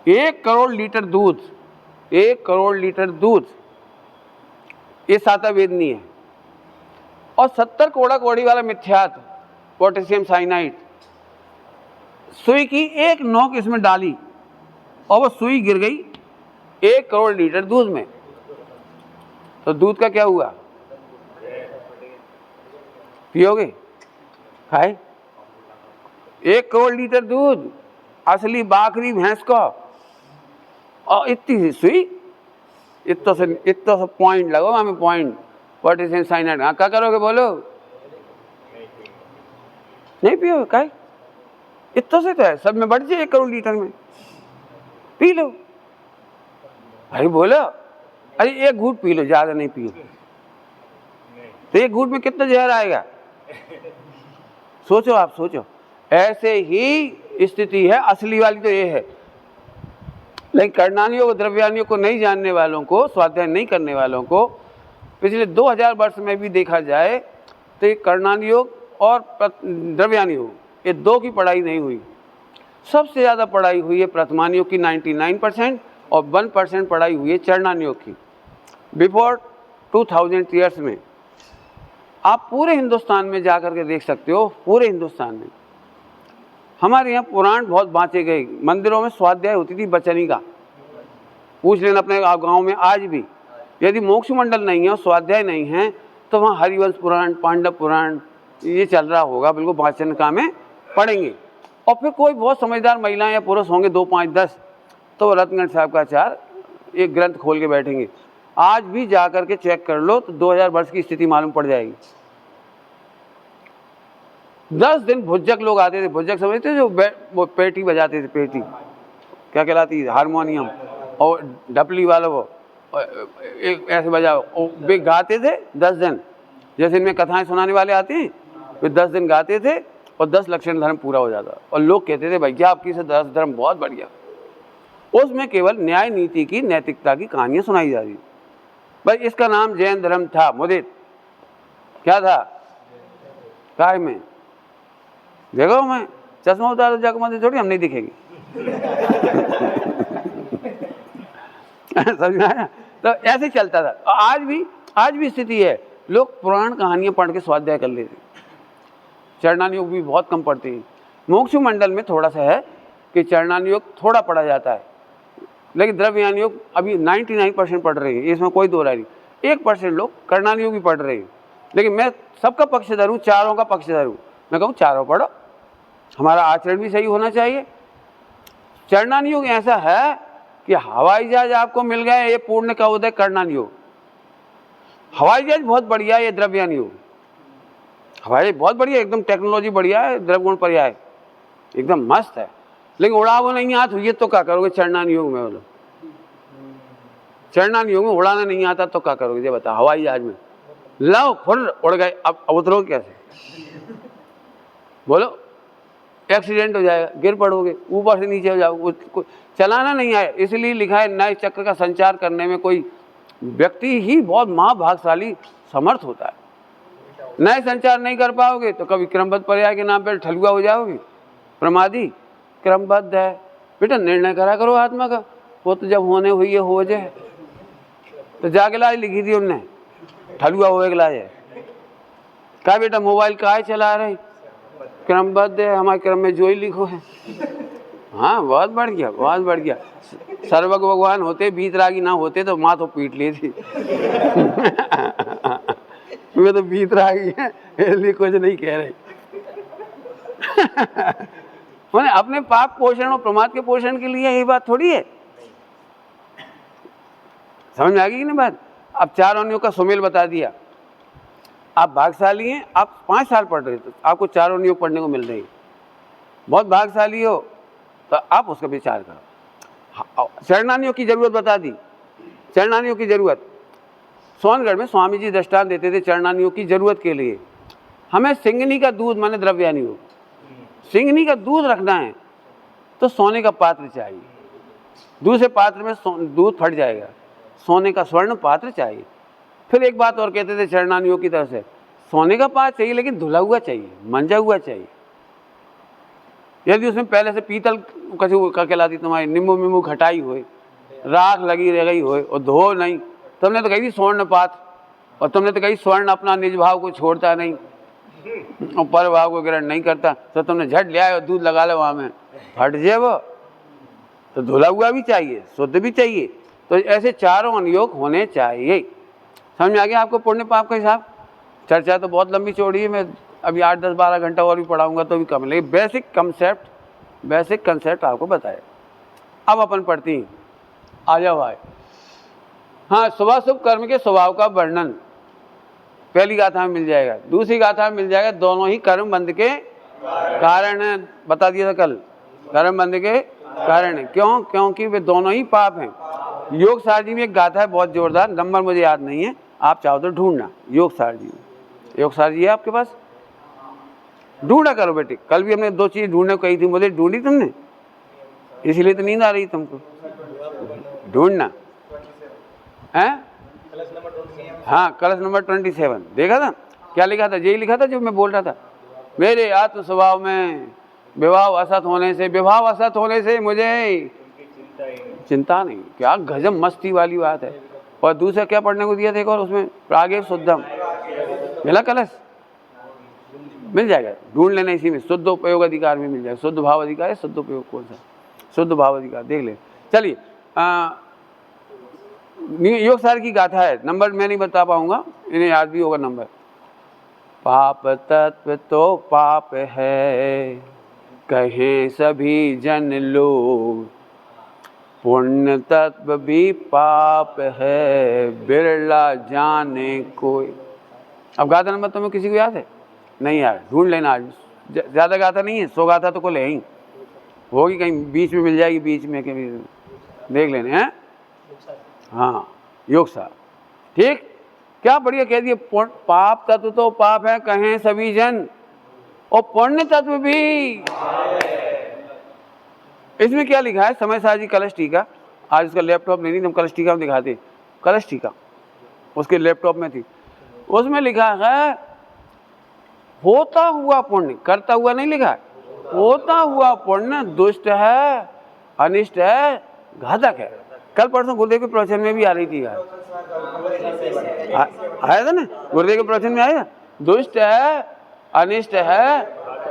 1 करोड़ लीटर दूध, 1 करोड़ लीटर दूध, ये साता वेदनी है। और 70 कोड़ा कौड़ी वाला मिथ्यात, पोटेशियम साइनाइड, सुई की एक नोक इसमें डाली और वो सुई गिर गई 1 करोड़ लीटर दूध में, तो दूध का क्या हुआ? पियोगे? खाए? 1 करोड़ लीटर दूध, असली बाकरी भैंस का, और इतनी सी सुई, इतना सा पॉइंट लगो हमें, पॉइंट पोटेशियम साइनाइड। हाँ, क्या करोगे बोलो? नहीं पियोगे? काहे? इतना से तो है, सब में बढ़ जाए 1 करोड़ लीटर में, पी लो भाई। बोलो, अरे 1 घूंट पी लो, ज्यादा नहीं पियो, तो 1 घूंट में कितना जहर आएगा? सोचो, आप सोचो। ऐसे ही स्थिति है, असली वाली तो ये है। लेकिन कर्णानियों को, द्रव्यानियों को नहीं जानने वालों को, स्वाध्याय नहीं करने वालों को, पिछले 2000 वर्ष में भी देखा जाए तो ये कर्णानियोग और द्रव्यानियोग, ये दो की पढ़ाई नहीं हुई। सबसे ज़्यादा पढ़ाई हुई है प्रथमानियोग की 99% और 1% पढ़ाई हुई है चरणानियोग की। बिफोर 2000 ईयर्स में आप पूरे हिंदुस्तान में जा कर के देख सकते हो, पूरे हिंदुस्तान में हमारे यहाँ पुराण बहुत बाँचे गए। मंदिरों में स्वाध्याय होती थी बचनी का, पूछ लेना अपने गांव में आज भी। यदि मोक्ष मंडल नहीं है और स्वाध्याय नहीं है तो वहाँ हरिवंश पुराण, पांडव पुराण ये चल रहा होगा, बिल्कुल वाचन का में पढ़ेंगे। और फिर कोई बहुत समझदार महिलाएं या पुरुष होंगे 2, 5, 10, तो रत्नगढ़ साहब का आचार एक ग्रंथ खोल के बैठेंगे। आज भी जा कर के चेक कर लो तो 2000 वर्ष की स्थिति मालूम पड़ जाएगी। 10 दिन भुज्जक लोग आते थे, भुज्जक समझते जो वो पेटी बजाते थे, पेटी क्या कहलाती है, हारमोनियम, और ढपली वाला वो एक ऐसे बजाओ, वे गाते थे 10 दिन। जैसे इनमें कथाएं सुनाने वाले आते हैं, वे 10 दिन गाते थे और 10 लक्षण धर्म पूरा हो जाता। और लोग कहते थे भैया आपकी से 10 धर्म बहुत बढ़िया। उसमें केवल न्याय नीति की, नैतिकता की कहानियां सुनाई जा रही। भाई इसका नाम जैन धर्म था। मुदित क्या था? काय में देखो, मैं चश्मा उतार जाकर मुझे थोड़ी हम नहीं दिखेगी। समझ में आया? तो ऐसे चलता था। आज भी स्थिति है, लोग पुराण कहानियां पढ़ के स्वाध्याय कर लेते। चरणानियोग भी बहुत कम पढ़ते हैं। मोक्ष मंडल में थोड़ा सा है कि चरणानियोग थोड़ा पढ़ा जाता है, लेकिन द्रव्यानियोग अभी 99% पढ़ रहे हैं, इसमें कोई दो राय नहीं। 1% लोग कर्णानियोग भी पढ़ रहे हैं। लेकिन मैं सबका पक्षधर हूँ, चारों का पक्षधर हूँ। मैं कहूँ चारों पढ़ो, हमारा आचरण भी सही होना चाहिए। चरणानियोग ऐसा है कि हवाई जहाज आपको मिल गए, ये पूर्ण का उदय कर्णानियोग। हवाई जहाज बहुत बढ़िया है, ये द्रव्यानियोग। हवाई जहाज बहुत बढ़िया, एकदम टेक्नोलॉजी बढ़िया है, द्रव्यगुण पर्याय एकदम मस्त है। लेकिन उड़ा वो नहीं आता, ये तो क्या करोगे चरणानियोग में? बोलो, चरणानियोग में उड़ाना नहीं आता तो क्या करोगे? ये बता। हवाई जहाज में लाओ फुर उड़ गए, अब उतरोगे कैसे? बोलो, एक्सीडेंट हो जाएगा, गिर पड़ोगे, ऊपर से नीचे हो जाओगे। चलाना नहीं आए, इसलिए लिखा है नए चक्र का संचार करने में कोई व्यक्ति ही बहुत महाभागशाली समर्थ होता है। नए संचार नहीं कर पाओगे तो कभी क्रमबद्ध पर्याय के नाम पर ठलुआ हो जाओगे, प्रमादी। क्रमबद्ध है बेटा, निर्णय करा करो आत्मा का, वो तो जब होने हुई है हो जाए। तो जाके लाज लिखी थी उनने, ठलुआ हो गया लाज है। कहा बेटा मोबाइल काहे चला रहे? क्रमबद्ध है, हमारे क्रम में जो ही लिखो है। हाँ, बहुत बढ़िया, बहुत बढ़िया। सर्वज्ञ भगवान होते, बीतरागी ना होते तो माँ तो पीट लेती। वे तो बीतरागी है, इसलिए कुछ नहीं कह रहे। मैंने अपने पाप पोषण और प्रमाद के पोषण के लिए यही बात थोड़ी है। समझ में आ गई कि नहीं बात? अब 4 अनियों का सुमेल बता दिया। आप भाग्यशाली हैं, आप 5 साल पढ़ रहे थे, आपको 4 अनियोग पढ़ने को मिल रही है। बहुत भाग्यशाली हो तो आप उसका विचार करो। चरणानियोग की जरूरत बता दी। चरणानियोग की जरूरत, सोनगढ़ में स्वामी जी दृष्टांत देते थे चरणानियोग की जरूरत के लिए। हमें सिंगनी का दूध, माने द्रव्यानियोग, सिंगनी का दूध रखना है तो सोने का पात्र चाहिए। दूसरे पात्र में दूध फट जाएगा, सोने का स्वर्ण पात्र चाहिए। फिर एक बात और कहते थे चरणानियोग की तरफ से, सोने का पात्र चाहिए लेकिन धुला हुआ चाहिए, मंजा हुआ चाहिए। यदि उसमें पहले से पीतल कछु कहलाती तुम्हारी नींबू मींबू खटाई हुई, राख लगी रह गई हो और धो नहीं, तुमने तो कही थी स्वर्ण पात, और तुमने तो कही स्वर्ण अपना निज भाव को छोड़ता नहीं और पर भाव को ग्रहण नहीं करता, तो तुमने झट ले आए और दूध लगा लो वहाँ में, फट जाए वो। तो धुला हुआ भी चाहिए, शुद्ध भी चाहिए। तो ऐसे चारों अनुयोग होने चाहिए। समझ में आ गया आपको पुण्य पाप का हिसाब? चर्चा तो बहुत लंबी चौड़ी है, मैं अभी 8, 10, 12 घंटा और भी पढ़ाऊंगा तो भी कम, लेकिन बेसिक कंसेप्ट आपको बताए। अब अपन पढ़ती हैं, आ जाओ भाई। हाँ, शुभाशुभ कर्म के स्वभाव का वर्णन पहली गाथा में मिल जाएगा, दूसरी गाथा में मिल जाएगा दोनों ही कर्म बंध के कारण है। बता दिया था कल, कर्म बंध के कारण है। क्यों? क्योंकि वे दोनों ही पाप हैं। योग सारजी में एक गाथा है बहुत जोरदार, नंबर मुझे याद नहीं है, आप चाहो तो ढूंढना। योग सारजी में, योग सारजी है आपके पास, ढूंढा करो बेटे। कल भी हमने 2 चीज ढूंढने को कही थी, मुझे ढूंढी तुमने, इसीलिए तो नींद आ रही तुमको। ढूंढना है। हाँ, कलश नंबर 27 देखा था, क्या लिखा था? यही लिखा था जो मैं बोल रहा था, मेरे आत्म स्वभाव में विभाव असत होने से मुझे चिंता नहीं। क्या गजब मस्ती वाली बात है। और दूसरा क्या पढ़ने को दिया था एक और, उसमें प्रागेव शुद्धम मिला, कलश मिल जाएगा, ढूंढ लेना। इसी में शुद्ध उपयोग अधिकार में मिल जाएगा। शुद्ध भाव अधिकार है, शुद्ध उपयोग कौन सा? शुद्ध भाव अधिकार, देख ले। चलिए, योग सार की गाथा है, नंबर मैं नहीं बता पाऊंगा, इन्हें याद भी होगा नंबर। पाप तत्व तो पाप है, कहें सभी जन लोग, पुण्य तत्व भी पाप है, बिरला जाने कोई। अब गाथा नंबर तुम्हें किसी को याद है? नहीं यार, ढूंढ लेना। आज ज़्यादा गाथा नहीं है, 100 गाथा तो को ले ही होगी, कहीं बीच में मिल जाएगी, बीच में कहीं देख लेने हैं। हाँ, योग सार, ठीक, क्या बढ़िया कह दिए। पाप तत्व तो पाप है, कहें सभी जन, और पुण्य तत्व भी। इसमें क्या लिखा है? समय साजी कलश टीका, आज उसका लैपटॉप नहीं थी, हम कलश टीका में दिखाते, कलश टीका उसके लैपटॉप में थी। उसमें लिखा है होता हुआ पुण्य, करता हुआ नहीं लिखा है, होता हुआ पुण्य दुष्ट है, अनिष्ट है, घातक है। कल परसों गुरुदेव के प्रवचन में भी आ रही थी यार, आया था ना, गुरुदेव के प्रवचन में आया, दुष्ट है, अनिष्ट है,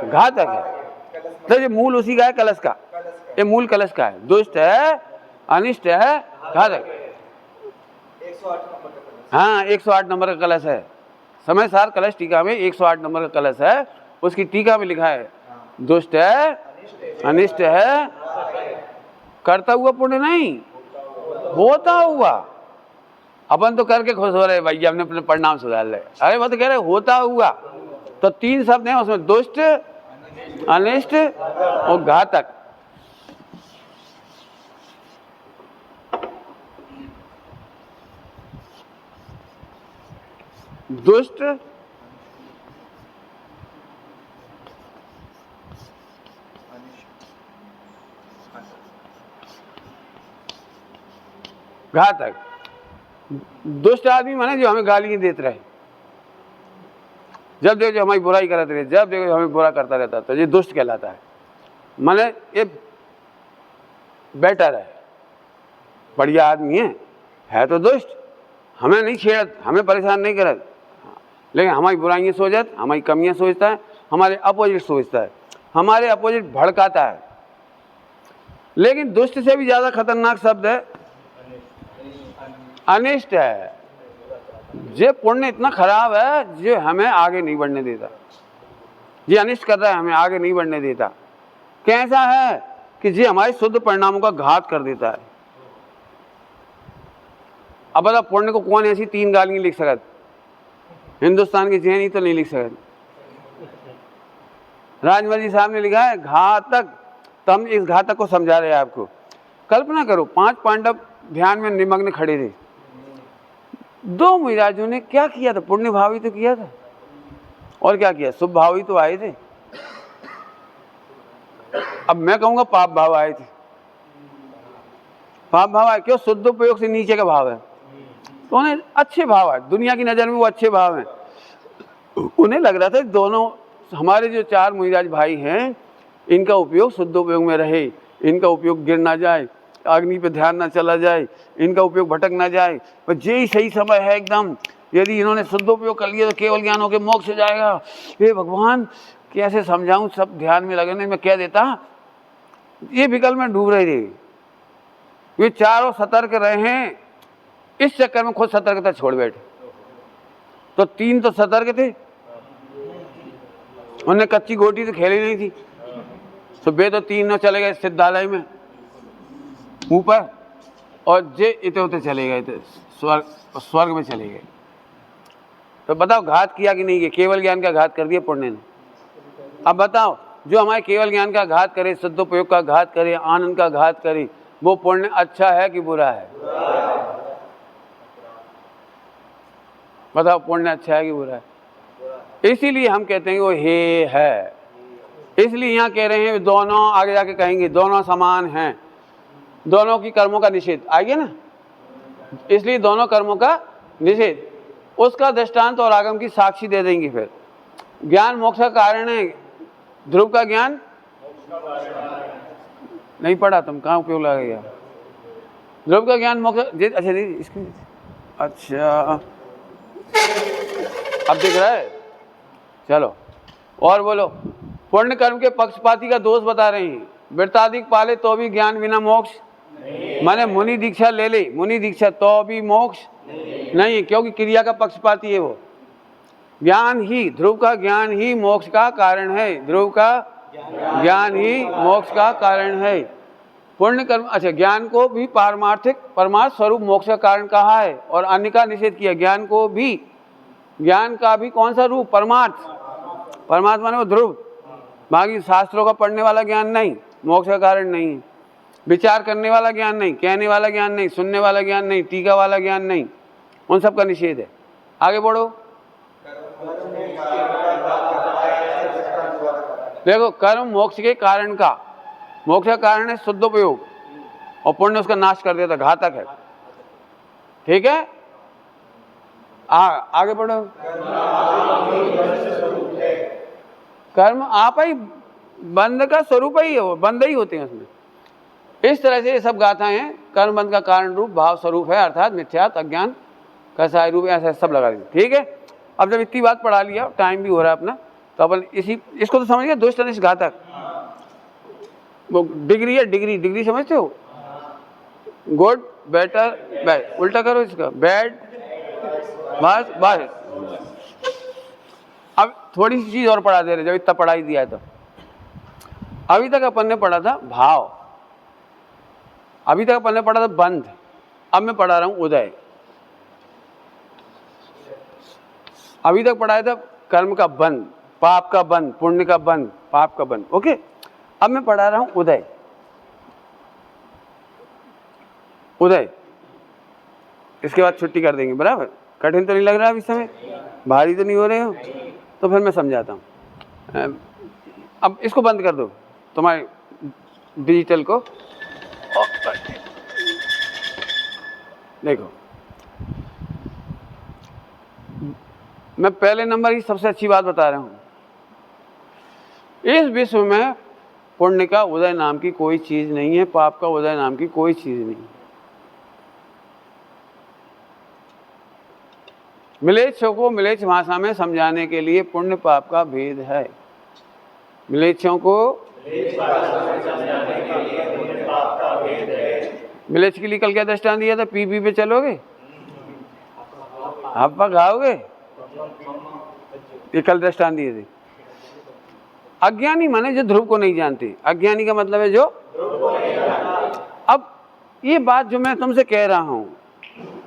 घातक है। तो ये मूल उसी का है, कलश का, ये मूल कलश का है। दुष्ट है, अनिष्ट है, घातक। 108 हाँ, 108 नंबर का कलश है। समय सार कलश टीका में 108 नंबर का कलश है, उसकी टीका में लिखा है दुष्ट है, अनिष्ट है, करता हुआ पुण्य नहीं, होता हुआ। अपन तो करके खुश हो रहे भैया, हमने अपने परिणाम सुधार ले। अरे वो तो कह रहे होता हुआ, तो 3 शब्द हैं उसमें, दुष्ट, अनिष्ट और घातक। दुष्ट, घातक। दुष्ट आदमी माने जो हमें गाली देते रहे, जब देखो हमारी बुराई करते रहे, जब देखो हमें बुरा करता रहता, तो ये दुष्ट कहलाता है। माने ये बेटर है, बढ़िया आदमी है तो दुष्ट, हमें नहीं छेड़त, हमें परेशान नहीं करत, लेकिन हमारी बुराइयाँ सोचत, हमारी कमियाँ सोचता है, हमारे अपोजिट सोचता है, हमारे अपोजिट भड़काता है। लेकिन दुष्ट से भी ज़्यादा खतरनाक शब्द है अनिष्ट है। ये पुण्य इतना खराब है जो हमें आगे नहीं बढ़ने देता, ये अनिष्ट कर रहा है, हमें आगे नहीं बढ़ने देता। कैसा है कि ये हमारे शुद्ध परिणामों का घात कर देता है। अब बता, पुण्य को कौन ऐसी 3 गालियाँ लिख सकता? हिंदुस्तान के जैन ही तो नहीं लिख सकते। राजमल जी साहब ने लिखा है घातक। तो हम इस घातक को समझा रहे हैं आपको। कल्पना करो, 5 पांडव ध्यान में निमग्न खड़े थे, 2 महाराजों ने क्या किया था? पुण्य भाव ही तो किया था, और क्या किया? शुभ भाव ही तो आए थे। अब मैं कहूंगा पाप भाव आए थे। पाप भाव आए क्यों? शुद्ध उपयोग से नीचे का भाव है, तो उन्हें अच्छे भाव आए, दुनिया की नज़र में वो अच्छे भाव हैं। उन्हें लग रहा था दोनों हमारे जो 4 मुनिराज भाई हैं, इनका उपयोग शुद्धोपयोग में रहे, इनका उपयोग गिर ना जाए, अग्नि पे ध्यान ना चला जाए, इनका उपयोग भटक ना जाए। पर यही सही समय है एकदम, यदि इन्होंने शुद्धोपयोग कर लिया तो केवल ज्ञान होकर मोक्ष हो जाएगा। हे भगवान कैसे समझाऊं, सब ध्यान में लगने में कह देता, ये विकल्प में डूब रहे थे। ये चारों सतर्क रहे हैं, इस चक्कर में खुद सतर्कता छोड़ बैठे। तो 3 तो सतर्क थे, उन्हें कच्ची गोटी तो खेली नहीं थी, तो वे तो 3 चले गए सिद्धालय में ऊपर, और जे इते उते चले गए थे स्वर्ग में चले गए। तो बताओ घात किया कि नहीं किया? केवल ज्ञान का घात कर दिया पुण्य ने। अब बताओ, जो हमारे केवल ज्ञान का घात करे, शुद्धोपयोग का घात करे, आनंद का घात करे, वो पुण्य अच्छा है कि बुरा है? बताओ पुण्य अच्छा है कि बुरा है? इसीलिए हम कहते हैं कि वो हे है। इसलिए यहाँ कह रहे हैं दोनों, आगे जाके कहेंगे दोनों समान हैं, दोनों की कर्मों का निषेध आएगा ना, इसलिए दोनों कर्मों का निषेध, उसका दृष्टांत और आगम की साक्षी दे देंगे। फिर ज्ञान मोक्ष का कारण है, ध्रुव का ज्ञान नहीं पढ़ा तुम, कहाँ उपयोग लगेगा? ध्रुव का ज्ञान मोक्ष, अच्छा नहीं इसकी, अच्छा अब दिख रहा है, चलो और बोलो। पुण्य कर्म के पक्षपाती का दोष बता रहे हैं, वृत्ताधिक पाले तो भी ज्ञान बिना मोक्ष, माने मुनि दीक्षा ले ले, मुनि दीक्षा तो भी मोक्ष नहीं, क्योंकि क्रिया का पक्षपाती है वो। ज्ञान ही, ध्रुव का ज्ञान ही मोक्ष का कारण है, ध्रुव का ज्ञान ही मोक्ष का कारण है। पुण्य कर्म, अच्छा ज्ञान को भी पारमार्थिक परमार्थ स्वरूप मोक्ष का कारण कहा है और अन्य का निषेध किया। ज्ञान को भी, ज्ञान का भी कौन सा रूप? परमार्थ, परमात्मा ने वो ध्रुव, बाकी शास्त्रों का पढ़ने वाला ज्ञान नहीं, मोक्ष का कारण नहीं है। विचार करने वाला ज्ञान नहीं, कहने वाला ज्ञान नहीं, सुनने वाला ज्ञान नहीं, टीका वाला ज्ञान नहीं, उन सब का निषेध है। आगे बढ़ो, देखो कर्म मोक्ष के कारण का, मोक्ष का कारण है शुद्धोपयोग, और पुण्य उसका नाश कर देता, घातक है। ठीक है, आगे बढ़ो। कर्म आप ही बंध का स्वरूप ही है, वो बंध ही होते हैं उसमें। इस तरह से ये सब गाथाएं हैं, कर्म बंध का कारण रूप भाव स्वरूप है, अर्थात मिथ्यात्व अज्ञान का सहाय रूप, ऐसा सब लगा दीजिए। ठीक है, अब जब इतनी बात पढ़ा लिया, टाइम भी हो रहा है अपना, तो अपन इसको तो समझ गए, दुष्ट अनिष्ट घातक, वो डिग्री है, डिग्री डिग्री समझते हो, गुड बेटर बैड, उल्टा करो इसका, बैड बस बस। अब थोड़ी सी चीज और पढ़ा दे रहे, जब इतना पढ़ाई दिया है तो। अभी तक अपन ने पढ़ा था भाव, अभी तक अपन ने पढ़ा था बंध, अब मैं पढ़ा रहा हूं उदय। अभी तक पढ़ाया था कर्म का बंध, पाप का बंध, पुण्य का बंध, पाप का बंध। ओके, अब मैं पढ़ा रहा हूं उदय। उदय, इसके बाद छुट्टी कर देंगे, बराबर? कठिन तो नहीं लग रहा है इस समय? भारी तो नहीं हो रहे हो? तो फिर मैं समझाता हूँ। अब इसको बंद कर दो, तुम्हारे डिजिटल को। देखो, मैं पहले नंबर की सबसे अच्छी बात बता रहा हूँ। इस विश्व में पुण्य का उदय नाम की कोई चीज नहीं है, पाप का उदय नाम की कोई चीज नहीं। मिलेच्छों को मिलेच्छ भाषा में समझाने के लिए पुण्य पाप का भेद है। मिलेच्छों को मिलेच्छ के लिए कल क्या दृष्टांत दिया था? पी पे चलोगे, आप खाओगे, ये कल दृष्टांत दिए थे। अज्ञानी माने जो ध्रुव को नहीं जानते, अज्ञानी का मतलब है जो। अब ये बात जो मैं तुमसे कह रहा हूं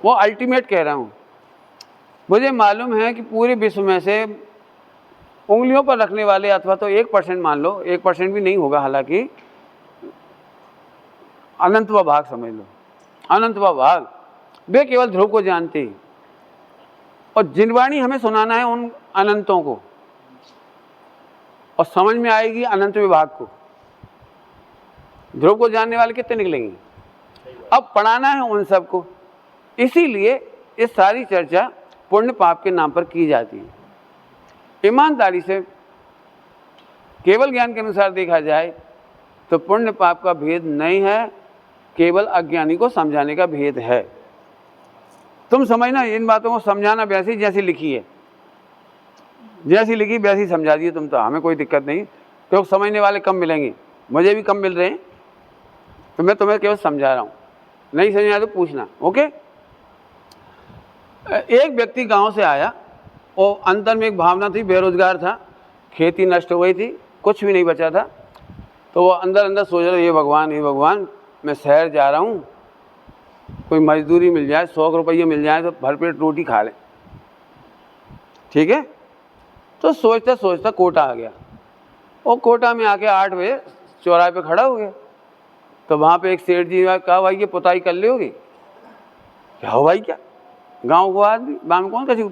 वो अल्टीमेट कह रहा हूं। मुझे मालूम है कि पूरे विश्व में से उंगलियों पर रखने वाले, अथवा तो 1% मान लो, 1% भी नहीं होगा, हालांकि अनंतवा भाग समझ लो, अनंतवा भाग, वे केवल ध्रुव को जानते हैं। और जिनवाणी हमें सुनाना है उन अनंतों को, और समझ में आएगी अनंत विभाग को। ध्रुव को जानने वाले कितने निकलेंगे? अब पढ़ाना है उन सबको। इसीलिए इस सारी चर्चा पुण्य पाप के नाम पर की जाती है। ईमानदारी से केवल ज्ञान के अनुसार देखा जाए तो पुण्य पाप का भेद नहीं है, केवल अज्ञानी को समझाने का भेद है। तुम समझना, इन बातों को समझाना वैसी जैसी लिखी है, जैसी लिखी वैसी समझा दिए तुम तो, हमें कोई दिक्कत नहीं, क्योंकि समझने वाले कम मिलेंगे, मुझे भी कम मिल रहे हैं, तो मैं तुम्हें केवल समझा रहा हूँ। नहीं समझ आया तो पूछना, ओके। एक व्यक्ति गांव से आया और अंदर में एक भावना थी, बेरोजगार था, खेती नष्ट हो गई थी, कुछ भी नहीं बचा था, तो वो अंदर अंदर सोच रहा, ये भगवान मैं शहर जा रहा हूँ, कोई मजदूरी मिल जाए, 100 रुपये मिल जाए तो भरपेट रोटी खा ले, ठीक है। तो सोचता सोचता कोटा आ गया, और कोटा में आके 8 बजे चौराहे पे खड़ा हो गया। तो वहाँ पे एक सेठ जी ने कहा, भाई ये पुताई कर लोगे? क्या हो भाई, क्या गांव को आदमी, गाँव में कौन कैसी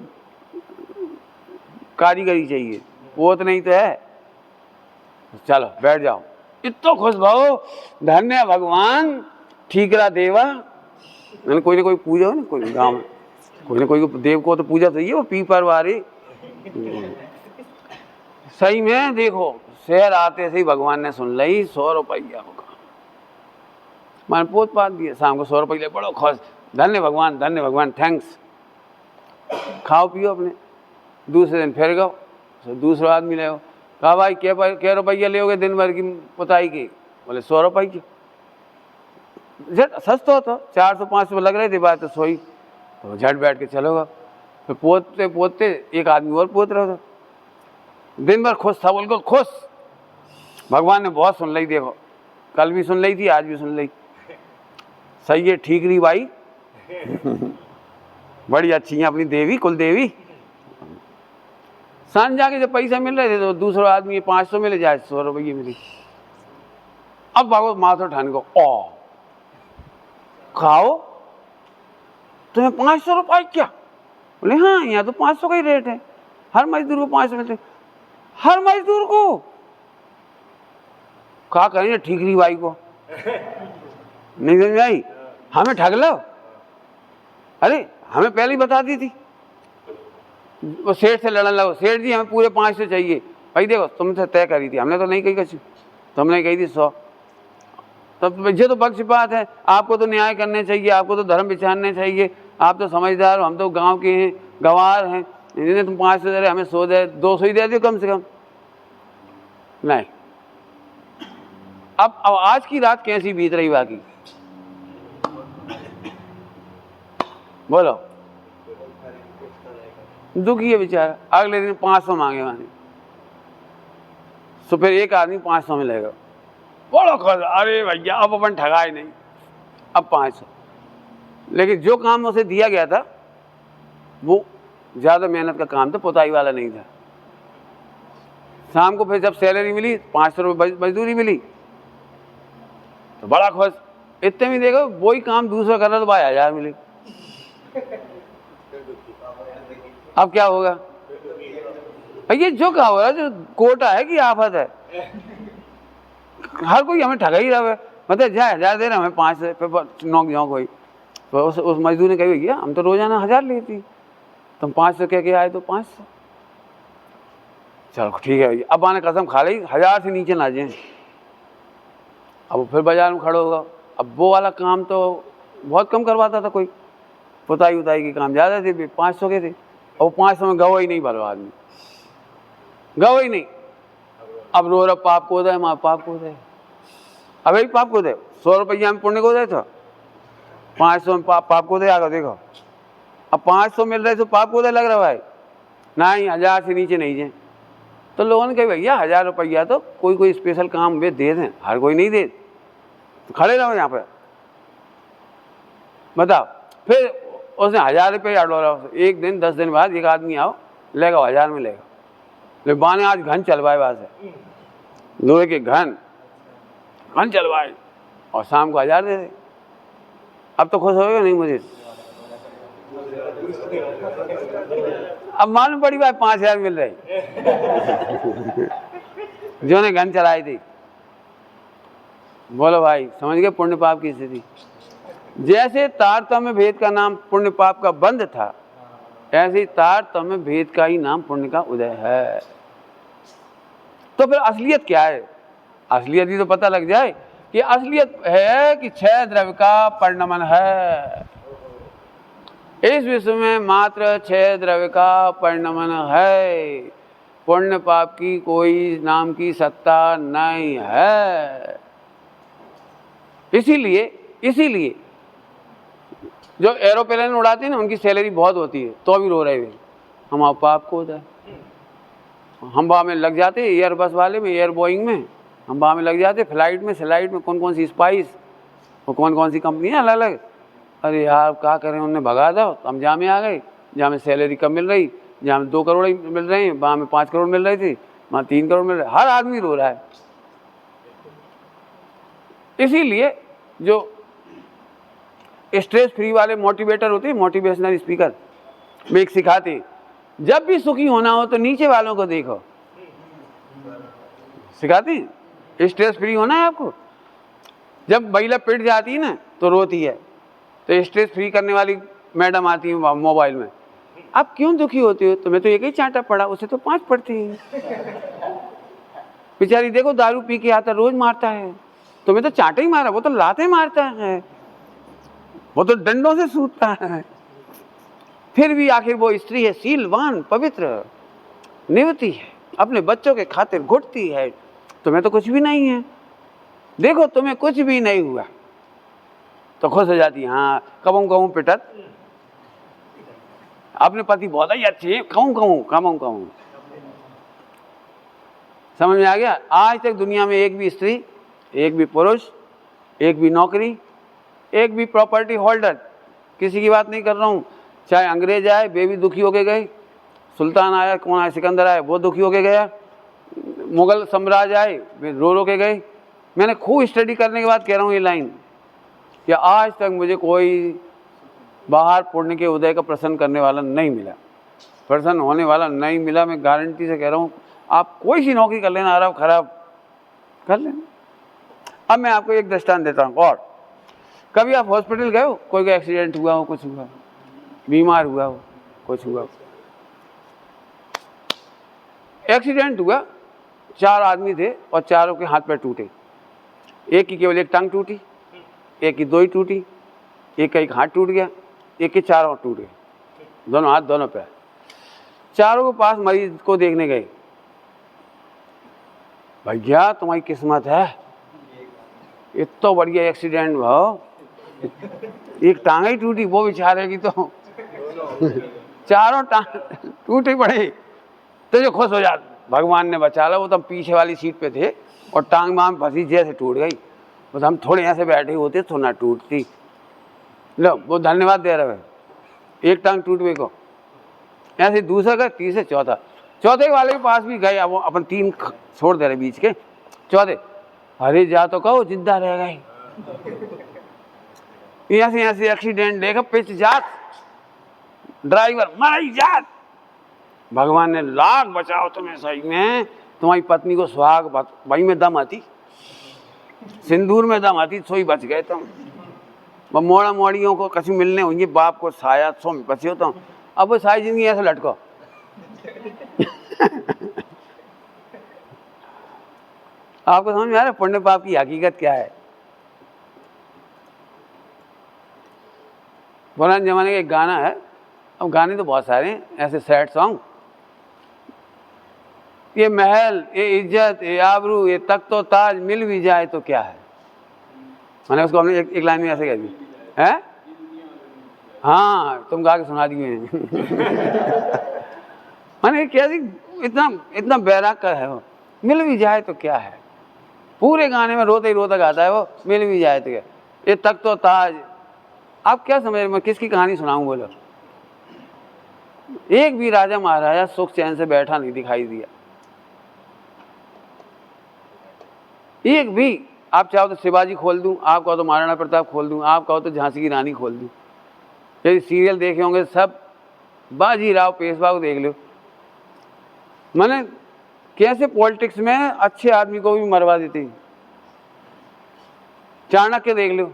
कारीगरी चाहिए, वो तो नहीं तो है, चलो बैठ जाओ। इतना खुश भाव, धन्य भगवान, ठीकरा देवा। मैंने कोई ना कोई पूजा हो ना, कोई गाँव में कोई ना कोई देव को तो पूजा चाहिए, वो पीपर वाली। सही में देखो, शहर आते से ही भगवान ने सुन ली, 100 रुपया होगा, मैंने पोत पात दिया, शाम को 100 रुपये, बड़ो खुश, धन्य भगवान, थैंक्स, खाओ पियो अपने। दूसरे दिन फिर गो, तो दूसरा आदमी ले, कहा भाई क्या रुपया ले दिन भर की पुताई की? बोले 100 रुपये की। सस्ता तो 400-500 लग रहे थे, बात तो सोई, तो झट बैठ के चलोगा। तो पोतते पोतते एक आदमी और पोत रहा था, दिन भर खुश था, बिल्कुल खुश। भगवान ने बहुत सुन ली, देखो कल भी सुन ली थी, आज भी सुन ली, सही है, ठीक रही भाई। बड़ी अच्छी है अपनी देवी, कुल देवी। सांझ जाके जब पैसा मिल रहे थे तो दूसरा आदमी 500 मिले, जाए 100 रुपये मिली। अब भागवत माथा उठाने को, ओ खाओ, तुम्हें 500 रुपये क्या? बोले हाँ, यहाँ तो 500 का ही रेट है, हर मजदूर को 500 मिलते, हर मजदूर को। कहा करेंगे ठीकरी बाई को, नहीं समझ आई, हमें ठग लो, अरे हमें पहले ही बता दी थी। वो सेठ से लड़ने लगो, सेठ जी हमें पूरे 500 चाहिए। भाई देखो तुमसे तय करी थी, हमने तो नहीं कही कुछ, तुमने कही थी 100। तब ये तो पक्षपात है, आपको तो न्याय करने चाहिए, आपको तो धर्म विचारने चाहिए, आप तो समझदार हो, हम तो गांव के हैं, गंवार हैं, इन्हें तुम 500 दे रहे, हमें 100 दे, 200 ही दे दो कम से कम। नहीं, अब आज की रात कैसी बीत रही बाकी बोलो? दुखी है बेचारा, अगले दिन 500 मांगे माने, तो फिर एक आदमी 500 में लेगा, बड़ा खुश, अरे भैया अब अपन ठगाए नहीं, अब 500। लेकिन जो काम उसे दिया गया था वो ज़्यादा मेहनत का काम था, पुताई वाला नहीं था। शाम को फिर जब सैलरी मिली, 500 रुपये मजदूरी मिली, तो बड़ा खुश। इतने में देखो वही काम दूसरा कर रहा तो भाई 1000 मिली। अब क्या होगा ये जो कहा हो रहा है, जो कोटा है कि आफत है, हर कोई हमें ठगा ही रहा है। मतलब जाए 1000 दे रहे, हमें 500 पे नौक झोंक हुई। तो उस मजदूर ने कही, भैया हम तो रोजाना 1000 लेती, तुम 500 कह के आए तो 500, चलो ठीक है भैया। अब आने कसम खा ली 1000 से नीचे ना जाए। अब फिर बाजार में खड़ा होगा। अब वो वाला काम तो बहुत कम करवाता था कोई, पुताई उताई के काम ज़्यादा थे, 500 के थे, और 500 में गवा ही नहीं भरवा आदमी, गवा ही नहीं। अब रो रहा, पाप को दे, माँ पाप को दे, अब यही पाप को दे। 100 रुपया में पुण्य को दे, तो 500 में पाप को दे। आगे देखो, अब 500 मिल रहे तो पाप को दे लग रहा भाई, नहीं 1000 से नीचे नहीं जाए। तो लोगों ने कहा भैया 1000 रुपया तो कोई स्पेशल काम वे दे दें, हर कोई नहीं दे, तो खड़े रहो यहाँ पे, बताओ। फिर उसने 1000 रुपये अड़ोरा। एक दिन 10 दिन बाद एक आदमी आओ, लेगा 1000 में लेगा, ले बाने आज घन चलवाए, वहाँ से लोहे के घन चलवाए, और शाम को 1000 दे दे। अब तो खुश होगा नहीं मुझे? अब मालूम पड़ी बात 5000 मिल रही जो ने घन चलाई थी। बोलो भाई, समझ गए पुण्य पाप की स्थिति? जैसे तारतम्य भेद का नाम पुण्य पाप का बंध था, ऐसे ही तारतम्य भेद का ही नाम पुण्य का उदय है। तो फिर असलियत क्या है? असलियत ही तो पता लग जाए कि असलियत है कि 6 द्रव्य का परिणमन है। इस विश्व में मात्र 6 द्रव्य का परिणमन है। पुण्य पाप की कोई नाम की सत्ता नहीं है। इसीलिए जो एरोप्लेन उड़ाते हैं ना, उनकी सैलरी बहुत होती है, तो भी रो रहे हैं। हम आप पाप को होता है, हम वहाँ में लग जाते एयर बस वाले में, एयर बोइंग में हम वहाँ में लग जाते, फ्लाइट में कौन कौन सी स्पाइस और कौन कौन सी कंपनियाँ अलग अलग। अरे यार क्या करें, उन्होंने भगा दो, हम जहाँ में आ गए जहाँ में सैलरी कम मिल रही, जहाँ में 2 करोड़ ही मिल रहे हैं, वहाँ में 5 करोड़ मिल रही थी, वहाँ 3 करोड़ मिल रहे। हर आदमी रो रहा है। इसीलिए जो स्ट्रेस फ्री वाले मोटिवेटर होते हैं, मोटिवेशनल स्पीकर, वे एक सिखाते, जब भी सुखी होना हो तो नीचे वालों को देखो। सिखाती स्ट्रेस फ्री होना है आपको। जब महिला पिट जाती है ना तो रोती है, तो स्ट्रेस फ्री करने वाली मैडम आती है मोबाइल में, आप क्यों दुखी होती हो? तुम्हें तो एक ही चांटा पड़ा, उसे तो 5 पड़ती है। बेचारी देखो दारू पी के आता, रोज मारता है, तुम्हें तो चांटे ही मारा, वो तो लाते मारता है, वो तो डंडों से सूतता है। फिर भी आखिर वो स्त्री है, शीलवान, पवित्र, निवती है, अपने बच्चों के खातिर घुटती है। तुम्हें तो कुछ भी नहीं है, देखो तुम्हें कुछ भी नहीं हुआ, तो खुश हो जाती है। हाँ कहूँ पिटत, अपने पति बहुत ही अच्छे हैं, कहूँ। समझ में आ गया? आज तक दुनिया में एक भी स्त्री, एक भी पुरुष, एक भी नौकरी, एक भी प्रॉपर्टी होल्डर, किसी की बात नहीं कर रहा हूँ, चाहे अंग्रेज आए वे भी दुखी होके गए, सुल्तान आया, कौन आया, सिकंदर आया, वो दुखी होके गया, मुगल साम्राज्य आए वे रो के गए। मैंने खूब स्टडी करने के बाद कह रहा हूँ ये लाइन, कि आज तक मुझे कोई बाहर पुण्य के उदय का प्रसन्न करने वाला नहीं मिला, प्रसन्न होने वाला नहीं मिला। मैं गारंटी से कह रहा हूँ, आप कोई सी नौकरी कर लेना, आराम खराब कर लेना। अब मैं आपको एक दृष्टांत देता हूँ। और कभी आप हॉस्पिटल गए हो, कोई का एक्सीडेंट हुआ हो, कुछ हुआ, बीमार हुआ हो, कुछ हुआ हो, एक्सीडेंट हुआ, 4 आदमी थे और चारों के हाथ पैर टूटे, एक की केवल एक टांग टूटी, एक की 2 ही टूटी, एक का एक हाथ टूट गया, एक के 4 टूट गए, दोनों हाथ दोनों पैर। चारों के पास मरीज को देखने गए, भैया तुम्हारी किस्मत है, इतना बढ़िया एक्सीडेंट हुआ, एक टांग ही टूटी, वो बेचारे की तो 4 टांग टूटे पड़े। तो जो खुश हो जाते, भगवान ने बचा ला, वो तो पीछे वाली सीट पे थे और टांग मांग फंसी जैसे टूट गई, तो हम थोड़े ऐसे बैठे होते तो ना टूटती। लो वो धन्यवाद दे रहे हैं, एक टांग टूट गई को, ऐसे दूसरा का, तीसरे, चौथे वाले के पास भी गए, वो अपन 3 छोड़ दे रहे बीच के, चौथे, अरे जा तो कहो जिंदा रह गए, ऐसे एक्सीडेंट देखा, पिच जात, ड्राइवर मर ही जात, भगवान ने लाख बचाओ तुम्हें, सही में तुम्हारी पत्नी को सुहाग वही में दम आती, सिंदूर में दम आती, सोई बच गए तुम। मोड़ा मोड़ियों को कछु मिलने होंगे, बाप को साया सो में बचे हो तुम, अब वो सारी जिंदगी ऐसे लटको। आपको समझ में आ रहा है पुण्य पाप की हकीकत क्या है? पुराने जमाने का एक गाना है, अब गाने तो बहुत सारे हैं ऐसे सैड सॉन्ग, ये महल, ये इज्जत, ये आबरू, ये तख्तो ताज मिल भी जाए तो क्या है। मैंने उसको हमने एक लाइन में ऐसे कह दी है, हाँ तुम गा के सुना दिए। मैंने कैसी इतना बैराग का है वो, मिल भी जाए तो क्या है, पूरे गाने में रोते ही रोता गाता है वो, मिल भी जाए तो क्या, ये तख्तो ताज। आप क्या समझ रहे, मैं किसकी कहानी सुनाऊं? बोलो, एक भी राजा महाराजा सुख चैन से बैठा नहीं दिखाई दिया, एक भी। आप चाहो तो शिवाजी खोल दूं, आप कहो तो महाराणा प्रताप खोल दूं, आप कहो तो झांसी की रानी खोल दूं, यदि सीरियल देखे होंगे सब, बाजीराव पेशवा को देख लो, मैंने कैसे पॉलिटिक्स में अच्छे आदमी को भी मरवा देती। चाणक्य देख लो,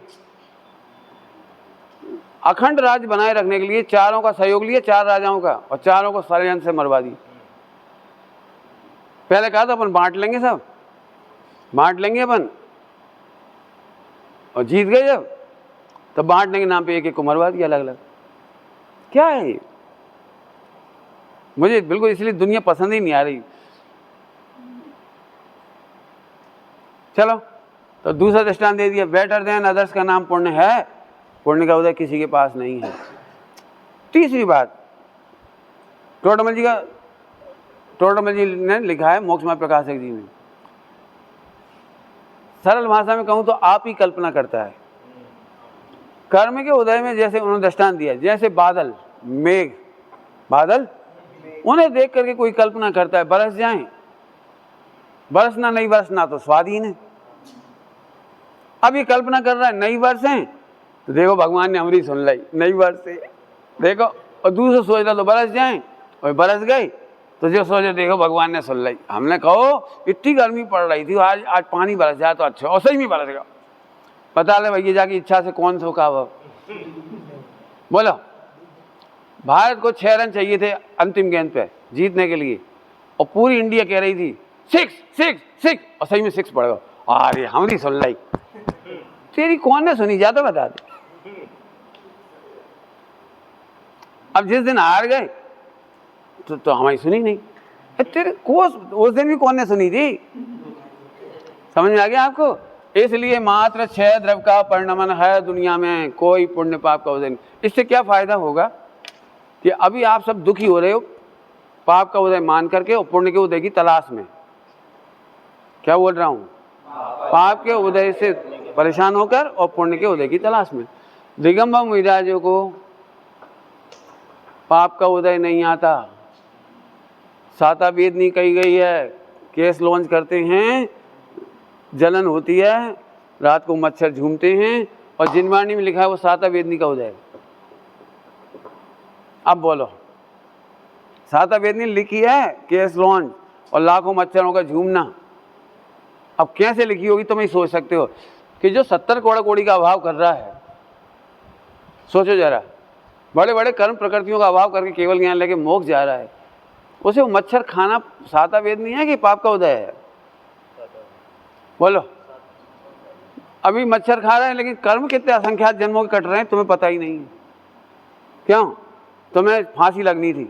अखंड राज्य बनाए रखने के लिए चारों का सहयोग लिया, 4 राजाओं का, और चारों को षड्यंत्र से मरवा दी। पहले कहा था अपन बांट लेंगे, सब बांट लेंगे अपन, और जीत गए जब, तब बांटने के नाम पे एक एक को मरवा दिया अलग अलग। क्या है ये? मुझे बिल्कुल इसलिए दुनिया पसंद ही नहीं आ रही। चलो, तो दूसरा दृष्टांत दे दिया, बेटर देन अदर्स का नाम पुण्य है, पुण्य का उदय किसी के पास नहीं है। तीसरी बात, टोडरमल जी ने लिखा है मोक्ष मार्ग प्रकाशक जी में, सरल भाषा में कहूं तो आप ही कल्पना करता है। कर्म के उदय में जैसे उन्होंने दृष्टांत दिया, जैसे बादल, मेघ, बादल, उन्हें देख करके कोई कल्पना करता है बरस जाएं, बरसना नहीं बरसना तो स्वाधीन है। अब ये कल्पना कर रहा है नहीं बरसें, तो देखो भगवान ने हमारी सुन ली, नहीं बरसे, देखो। और दूसरा सोच रहा तो बरस जाएं, और बरस गए, तो जो सोचे देखो भगवान ने सुन ली। हमने कहो इतनी गर्मी पड़ रही थी, आज पानी बरस जाए तो अच्छा, और सही में बरसेगा। पता ले भैया जाके इच्छा से कौन सोखा वो। बोलो, भारत को 6 रन चाहिए थे अंतिम गेंद पे जीतने के लिए, और पूरी इंडिया कह रही थी 6 6 6, और सही में 6 पड़ गया। अरे हमारी सुन ली, तेरी कौन ने सुनी, जा तो बता दे। अब जिस दिन हार गए तो हमारी सुनी नहीं, तेरे को उस दिन भी कौन ने सुनी थी। समझ में आ गया आपको? इसलिए मात्र 6 द्रव्य का परिणमन है दुनिया में, कोई पुण्य पाप का उदय नहीं। इससे क्या फायदा होगा कि अभी आप सब दुखी हो रहे हो पाप का उदय मान करके और पुण्य के उदय की तलाश में। क्या बोल रहा हूं? पाप के उदय से परेशान होकर और पुण्य के उदय की तलाश में। दिगंबर मुनिराजों को पाप का उदय नहीं आता, साता वेदनी कही गई है, केस लॉन्च करते हैं, जलन होती है, रात को मच्छर झूमते हैं, और जिनवाणी में लिखा है वो साता वेदनी का उदय। अब बोलो, साता वेदनी लिखी है केस लॉन्च और लाखों मच्छरों का झूमना, अब कैसे लिखी होगी तुम ही सोच सकते हो कि जो 70 करोड़ कोड़ी का अभाव कर रहा है, सोचो जरा, बड़े बड़े कर्म प्रकृतियों का अभाव करके केवल ज्ञान लेके मोक्ष जा रहा है, उसे वो मच्छर खाना साता वेद नहीं है कि पाप का उदय है? बोलो, अभी मच्छर खा रहे हैं लेकिन कर्म कितने असंख्यात जन्मों के कट रहे हैं तुम्हें पता ही नहीं है। क्यों? तुम्हें फांसी लगनी थी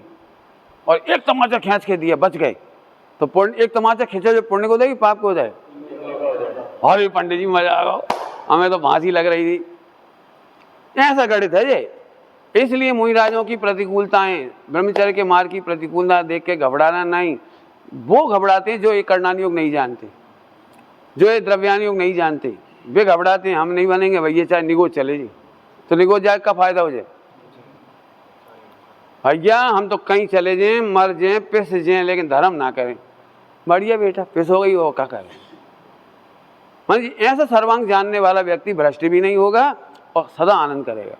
और एक तमाचा खींच के दिया, बच गए, तो पुण्य, एक तमाचा खींचा जो पुण्य को उदय पाप को उदय? अरे पंडित जी मजा आ गया, हमें तो फांसी लग रही थी। ऐसा गणित है ये। इसलिए मुनिराजों की प्रतिकूलताएं, ब्रह्मचर्य के मार्ग की प्रतिकूलता देख के घबराना नहीं। वो घबराते हैं जो ये कर्णान योग नहीं जानते, जो ये द्रव्यान योग नहीं जानते, वे घबराते हैं हम नहीं बनेंगे भैया, चाहे निगोज चले जाए, तो निगोज जाए का फायदा हो जाए भैया, हम तो कहीं चले जाएं, मर जाएं, पिस जाएं, लेकिन धर्म ना करें। बढ़िया बेटा, पिस हो गई वो क्या करें। मतलब ऐसा सर्वांग जानने वाला व्यक्ति भ्रष्ट भी नहीं होगा और सदा आनंद करेगा।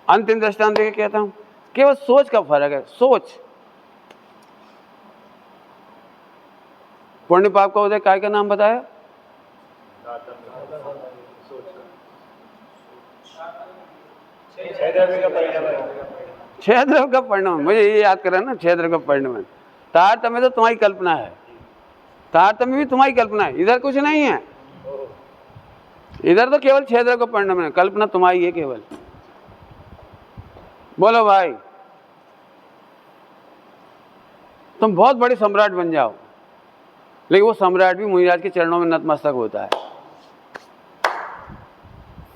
अंतिम दृष्टांत देके कहता हूं, केवल सोच का फर्क है। सोच, पुण्य पाप का उदय काय का नाम बताया? 6 द्रव्य का परिणाम। मुझे ये याद करा ना, 6 द्रव्य का परिणाम। तारतम्य तो तुम्हारी कल्पना है, तारतम्य भी तुम्हारी कल्पना है, इधर कुछ नहीं है। इधर तो केवल 6 द्रव्य का परिणाम है, कल्पना तुम्हारी है केवल। बोलो भाई, तुम बहुत बड़े सम्राट बन जाओ, लेकिन वो सम्राट भी मुनिराज के चरणों में नतमस्तक होता है।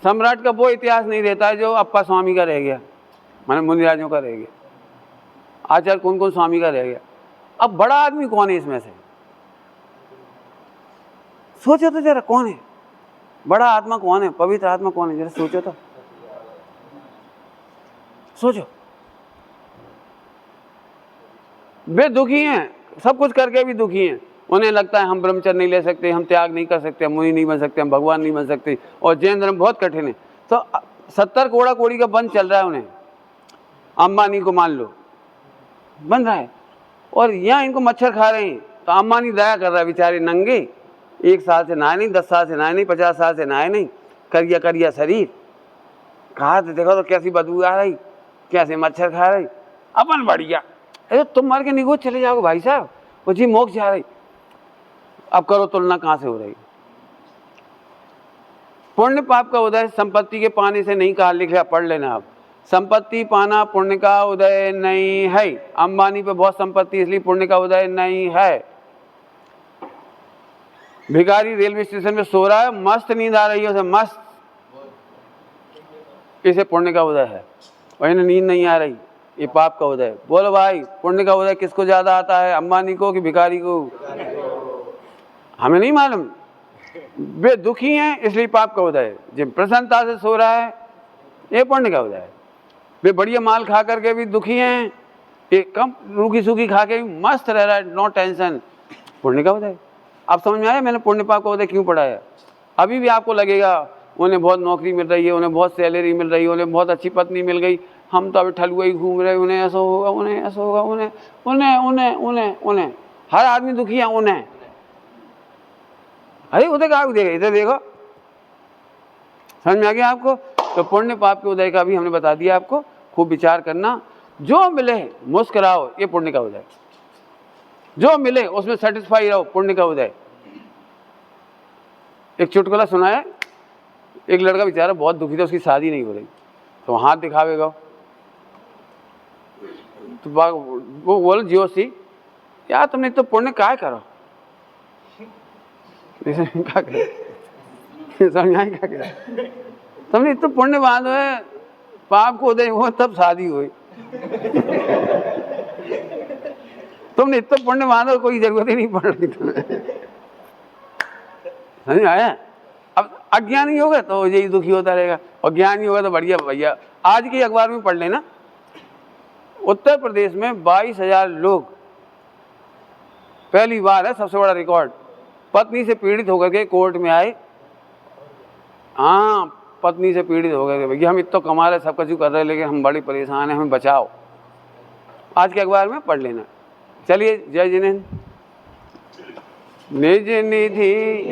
सम्राट का वो इतिहास नहीं रहता है जो अप्पा स्वामी का रह गया, माने मुनिराजों का रह गया। आचार्य कौन कौन स्वामी का रह गया। अब बड़ा आदमी कौन है इसमें से? सोचो तो जरा, कौन है बड़ा आत्मा? कौन है पवित्र आत्मा? कौन है? जरा सोचो तो, सोचो। वे दुखी हैं, सब कुछ करके भी दुखी हैं। उन्हें लगता है हम ब्रह्मचर्य नहीं ले सकते, हम त्याग नहीं कर सकते, हम मुनि नहीं बन सकते, हम भगवान नहीं बन सकते, और जैन धर्म बहुत कठिन है। तो 70 करोड़ कोड़ी का बंद चल रहा है उन्हें। अंबानी को मान लो बन रहा है, और यहाँ इनको मच्छर खा रहे हैं, तो अंबानी दया कर रहा है, बेचारे नंगे, 1 साल से नहाए नहीं, 10 साल से नहाए नहीं, 50 साल से नहाए नहीं, करिया करिया शरीर, कहा तो देखो तो कैसी बदबू आ रही, कैसे मच्छर खा रही। अपन बढ़िया अरे तुम मर के निगो चले जाओगे भाई साहब, वो जी मोक्ष जा रही। अब करो तुलना कहाँ से हो रही। पुण्य पाप का उदय संपत्ति के पाने से नहीं कहा, लिख लिया, पढ़ लेना आप। संपत्ति पाना पुण्य का उदय नहीं है। अंबानी पे बहुत संपत्ति इसलिए पुण्य का उदय नहीं है। भिखारी रेलवे स्टेशन में सो रहा है, मस्त नींद आ रही है उसे, मस्त, इसे पुण्य का उदय है। और इन्हें नींद नहीं आ रही, ये पाप का उदय। बोलो भाई, पुण्य का उदय किसको ज्यादा आता है, अंबानी को कि भिखारी को? हमें नहीं मालूम। वे दुखी हैं इसलिए पाप का उदय है। जब प्रसन्नता से सो रहा है ये पुण्य का उदय है। वे बढ़िया माल खा करके भी दुखी हैं, एक कम रूखी सूखी खा के भी मस्त रह रहा है, नो टेंशन, पुण्य का उदय। आप समझ में आया मैंने पुण्य पाप का उदय क्यों पढ़ाया? अभी भी आपको लगेगा उन्हें बहुत नौकरी मिल रही है, उन्हें बहुत सैलरी मिल रही है, उन्हें बहुत अच्छी पत्नी मिल गई, हम तो अभी ठलुआ ही घूम रहे, उन्हें ऐसा होगा, उन्हें ऐसा होगा, उन्हें उन्हें उन्हें उन्हें उन्हें हर आदमी दुखी है उन्हें। अरे उदय का उदय, इधर देखो, समझ में आ गया आपको? तो पुण्य पाप के उदय का भी हमने बता दिया आपको, खूब विचार करना। जो मिले मुस्कुराओ, ये पुण्य का उदय। जो मिले उसमें सेटिस्फाई रहो, पुण्य का उदय। एक चुटकुला सुना है, एक लड़का बेचारा बहुत दुखी था, उसकी शादी नहीं हो रही, तो हाथ दिखावेगा, तो वो बोलो जियो सी, यार तुमने तो पुण्य काय करो, क्या करे, समझाए क्या करे, तुमने तो पुण्य बांधो है, पाप को उदय हुआ तब शादी हुई। तुमने इतना पुण्य बांधो, कोई जरूरत ही नहीं पड़ रही तुम्हें। समझ में आया? अब अज्ञानी होगा तो यही दुखी होता रहेगा, और ज्ञानी होगा तो बढ़िया भैया। आज के अखबार में पढ़ लेना, उत्तर प्रदेश में 22,000 लोग, पहली बार है, सबसे बड़ा रिकॉर्ड, पत्नी से पीड़ित होकर के कोर्ट में आए। हाँ, पत्नी से पीड़ित होकर के, भैया हम इतना कमा रहे, सब कुछ कर रहे, लेकिन हम बड़ी परेशान हैं, हमें बचाओ। आज के अखबार में पढ़ लेना। चलिए, जय जिनेंद्र। निज निधि